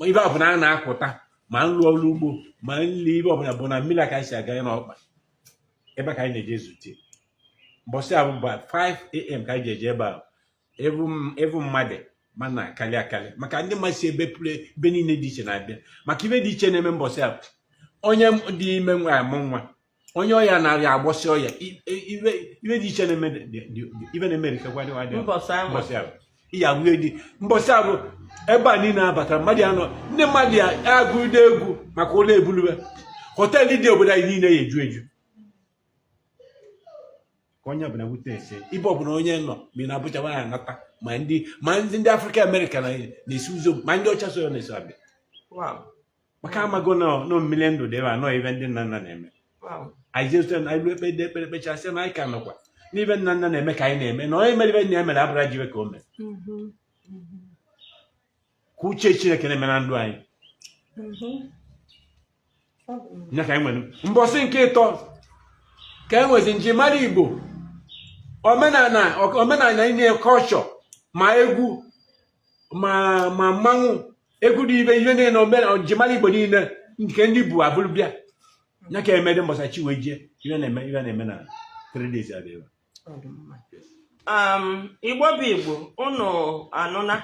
ibe ọbụla a na-akụta ma nrụ ọrụ ugbo ma nri ibe ọbụla bụ na mmiri ka a si aga ya n'ọkpa ebe ka anyị na-eje zute mbọsị ahụ bụ 5 AM ka anyị ji eje ebe ahụ evu mmadụ mana akali maka ndị mmasị ebe niile dị iche na-abịa maka ibe dị iche na-eme mbọsị ahụ onye dị ime nwa amụ nwa onye ọya narị agbọsị ọya ibe dị iche na-eme ibe na-emerikakwa mbọsị ahụ ihe abụghị dị mbọsị ahụ ebe a niile abatara mmadụ anọ ndị mmadụ ya agụide egwu maka ụlọ ebulube hotel dị obodo anyị niile ya eju ka onye ọbụla bute ese ibe ọbụla onye nọ bi na Abuja nwa anata ma ndị Afrịka Amerịka na-esi ụzọ ma ndị ọcha so na-eso abịa maka amago na mmiri ndụ dị ebe anọ ibe ndị nna nna na-eme anyị jezute na ilu ekpe ekpere kpechasị na anyị ka nọkwa n'ibe nna nna na-eme ka anyị na-eme na onye mere ibe nna ya mere abụra jiwe ka o mere ka uche Chineke na-eme na ndụ anyị nya ka anyị nwere mbọsị nke ịtọ ka e nwezi njimara Igbo omenala inye kọlchọ ma egwu ma mmanwụ egwu dị ihe niile na njimara Igbo niile nke ndị bụ abụrụ bịa nya ka emede mbọsa chi wee jie ihe na-eme na 3 days abịa Igbo bụ Igbo unu anụna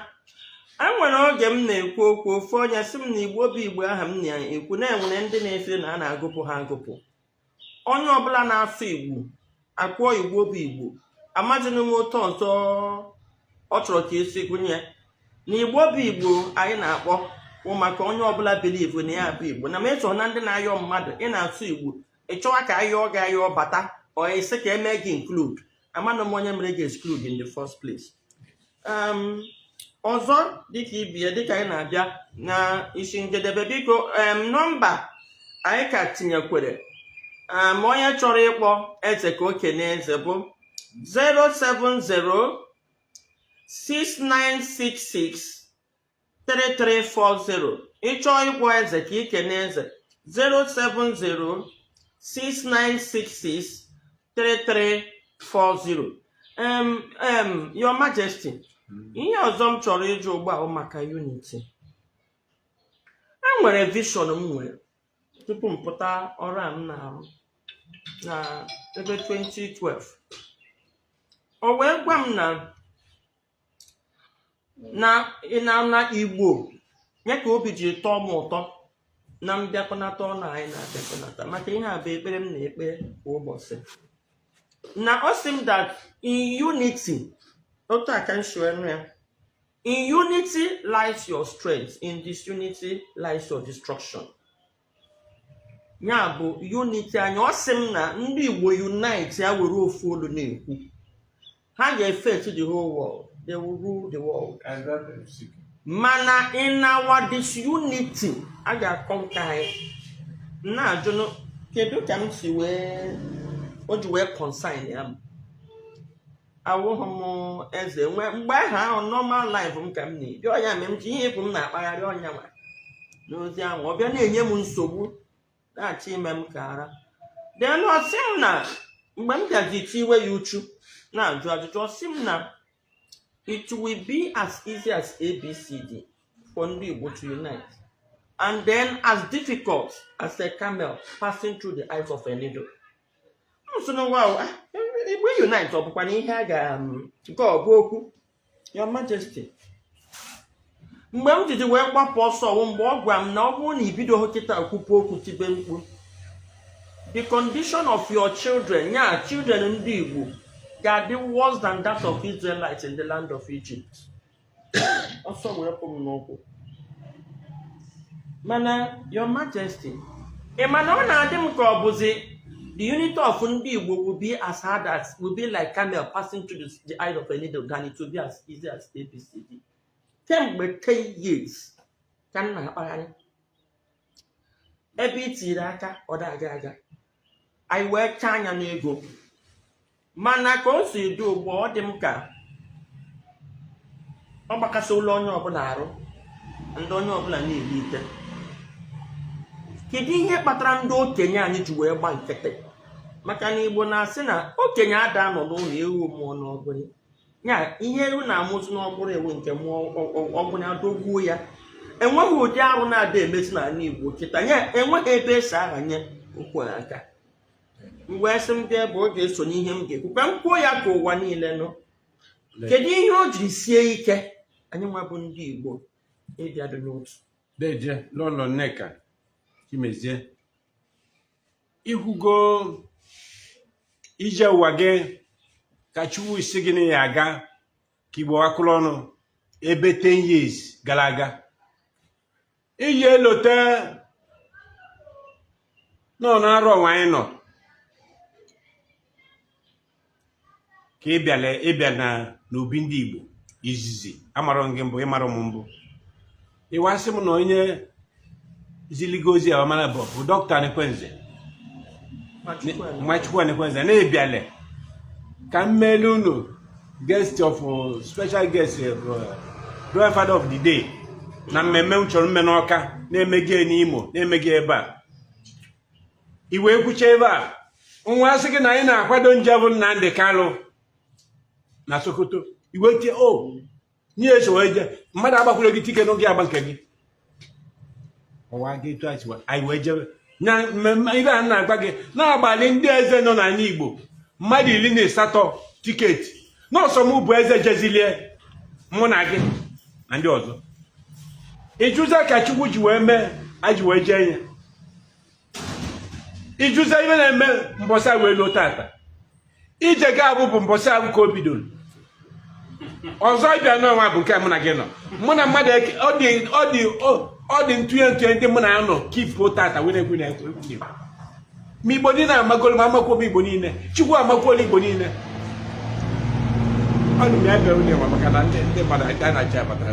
enwere oge m na-ekwu okwu ofu onye sị m na Igbo bụ Igbo aha m na-ekwu na-enwere ndị na-efe na a na-agụpụ ha agụpụ onye ọbụla na-asụ Igbo akpụọ Igbo bụ Igbo amazịnụ m ụtọ ọzọ ọ chọrọ ka esi gụnye na Igbo bụ Igbo anyị na-akpọ maka onye ọbụla bilivu na ya bụ Igbo na ma ịchọ na ndị na-ayọ mmadụ ị na-asụ Igbo ịchọwa ka ayọ gị ayọ bata ọ isi ka eme gị include amanụ m onye mere gị exclude in the first place. Ọzọ dịka ibie dịka anyị na-abịa na isi njedebe biko nọmba anyị ka tinyekwere ma onye chọrọ ịkpọ eze ka okene eze bụ 07069663340 ịchọọ ịkpọ eze ka ikene eze 07069663340. Your Majesty, ihe ọzọ m chọrọ ịjụ ugbu a maka unity. Enwere vision m nwere tupu m pụta ọrụ a m na-arụ na ebe 2012. O wee gwa m na Igbo nye ka obi ji tọọ m ụtọ na mbịakọnata ọ na anyị na-abịakọnata maka ihe a bụ ekpere m na-ekpe kwa ụbọchị. Na ọ sị m that in unity, otu aka m shiwere ya, in unity lies your strength, in disunity lies your destruction. Ya bụ unity anyị. Ọ sị m na ndị Igbo unite ya were ofu olu na-ekwu ha ga-efe to the whole world, they will rule the world. Mana in our disunity a ga-akọnka anyị. Na-ajụ kedu ka m si o ji wee consign ya m awụghị m eze mgbe ahụ normal life m ka m na-ebi ọnya mere m ji ihe ekwu m na-akpagharị ọnya ma n'ozi ahụ ọ bịa na-enye m nsogbu na-achọ ime m ka ara then ọ sị m na mgbe m gaji tiwe ya uchu na-ajụ ajụjụ ọ sị m na it will be as easy as ABCD for ndị Igbo to unite and then as difficult as a camel passing through the eyes of a needle. So no, wow, Igbo unite ọ bụkwa na ihe a ga nke ọ bụ okwu. Your Majesty, mgbe m jiji wee gbapụ ọsọ mgbe ọ gwa m na ọ bụrụ na ibido kịta kwupụ okwu tibe mkpu, the condition of your children, ya children ndị Igbo ga-adị worse than that of Israelites in the land of Egypt. ọsọ wee pụ m n'ụkwụ. Mana Your Majesty, mana ọ na-adị m ka ọ bụzi the unity of ndị Igbo will be as hard as, will be like camel passing through the eye of a needle than it will be as easy as ABCD. Kemgbe 10 years ka m na-akpagharị ebe itiri aka ọ daga aga anyị wee chaa anya n'ego mana ka o si dị ugbu ọ dị m ka ọ gbakasị ụlọ onye ọbụla arụ ndị onye ọbụla na-eli ite. Kedu ihe kpatara ndị okenye anyị ji wee gba nkịtị? Maka na Igbo na-asị na okenye ada nọ n'ụlọ ewu mmụọ n'ọgbụrị. Ya ihe ewu na-amụzi n'ọgbụrụ ewu nke mmụọ ọgbụrị adogbuo ya. Enweghị ụdị arụ na-ada emezi n'ala Igbo kịta. Ya enweghị ebe esi aghanye okwu aka. Mgbe sị m bịa bụ oge eso n'ihe m ga-ekwu ka m kwuo ya ka ụwa niile nọ. Kedu ihe o jiri sie ike anyị nwa bụ ndị Igbo ịbịado n'otu? Deje lọlọ Nneka Chimezie ihugo ije ụwa gị ka Chukwu isi gị na ya aga ka Igbo akụrụ ọnụ ebe 10 years gara aga. Iyi elote nọ na-arụ ọnwa anyị nọ ka ịbịa na n'obi ndị Igbo izizi amara gị mbụ ịmara m mbụ ịwasị m na onye ziligo ozi a mara bụ Dr. Anekwenze Nwachukwu Anekwenze na-ebiale ka mmele unu guest of special guest Royal Father of the Day na mmemme chọrọ mme n'Ọka na-emege n'Imo na-emege ebe a iwe kwuche ebe a nwa asị gị na anyị na-akwado njem Nnamdi Kanu na Sokoto iwe tie nye eso weje mmadụ agbakwuru gị tike n'oge agba nke gị ọwa gị etu anyị wee jebe na mmemme ibe a na-agba gị na-agbalị ndị eze nọ n'ala Igbo mmadụ 18 tiketi n'ọsọ m bụ eze jezilie mụ na gị na ndị ọzọ ịjụza ka Chukwu ji wee mee aji wee jee ya ịjụza ibe na-eme mbọsị wee lụọ tata ije ga abụ mbọsị abụ ka o bidoro ọzọ ịbịa n'ọnwa bụ nke mụ na gị nọ mụ na mmadụ ọ dị ntụnye ndị mụ na ya nọ kipụ tata wee na-ekwu na-ekwu ma Igbo niile amagolo ma amakwuo Igbo niile Chukwu amakwuola Igbo niile ọ dị m ya bịara ụlọ enwe maka na ndị mmadụ a na-achị abatara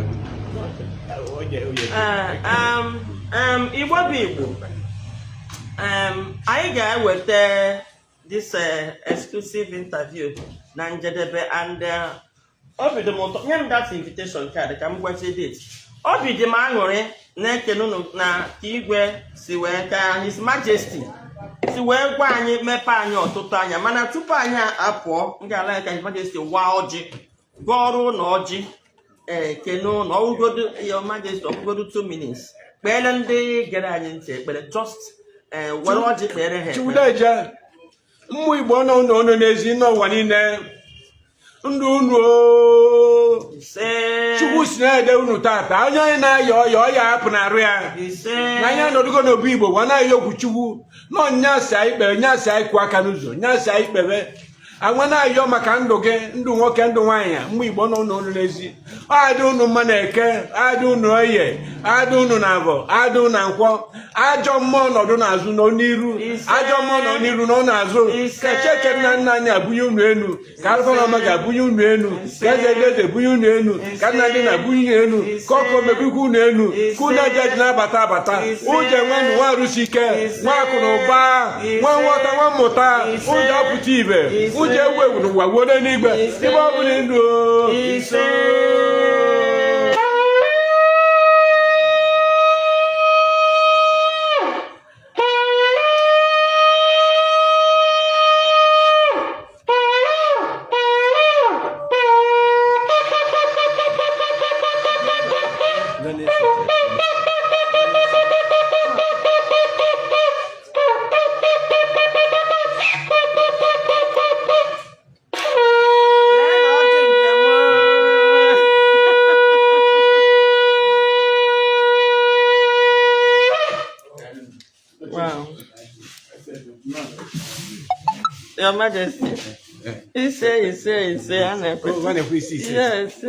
Igbo bụ Igbo anyị ga-eweta this exclusive interview na njedebe and obi dị m ụtọ nye m that invitation card ka m gwazie date obi dị m aṅụrị na-ekene unu na ka igwe si wee ka His Majesty si wee gwa anyị mepe anyị ọtụtụ anya mana tupu anyị apụọ m ga-ala ka His Majesty waa ọjị gwa ọrụ na ọjị kene na ọwụgodo Your Majesty ọwụgodo 2 minutes kpeele ndị gere anyị ntị ekpere just were ọjị kpere ha Chukwudeje mmụ Igbo nọ n'ezi n'ụwa niile ndụ unu Chukwu si na-ede unu tata onye anyị na-ayọ ọya hapụ na arụ ya na anyị anọdụgo n'obi Igbo gwa na-ayọ okwu Chukwu nọ nyasị anyị kpere nyasị anyị kwụ aka n'ụzọ nyasị anyị kpere anwa na-ayọ maka ndụ gị ndụ nwoke ndụ nwaanyị mmụ Igbo nọ n'ụlọ n'ezi adị unu mma na Eke adị unu Oye adị unu na Abọ adị unu na Nkwọ ajọ mmụọ nọdụ n'azụ nọ n'iru ajọ mmụọ nọ n'iru nọ n'azụ ka Cheke nna anyị abụnye unu enu ka Alụfọma ga-abụnye unu enu ka Eze bunye unu enu ka Nnamdi na-abụnye enu ka ọkụ mekwikwa unu enu ka unu aja ji na-abata abata ụjọ nwanụ nwa arụsị ike nwa akụ na ụba nwa nghọta nwa mmụta ụjọ apụta ibe ụjọ ewu ewu n'ụwa wuo n'eluigwe ibe ọ bụla ndụ Wow. Your Majesty. He say, Yes.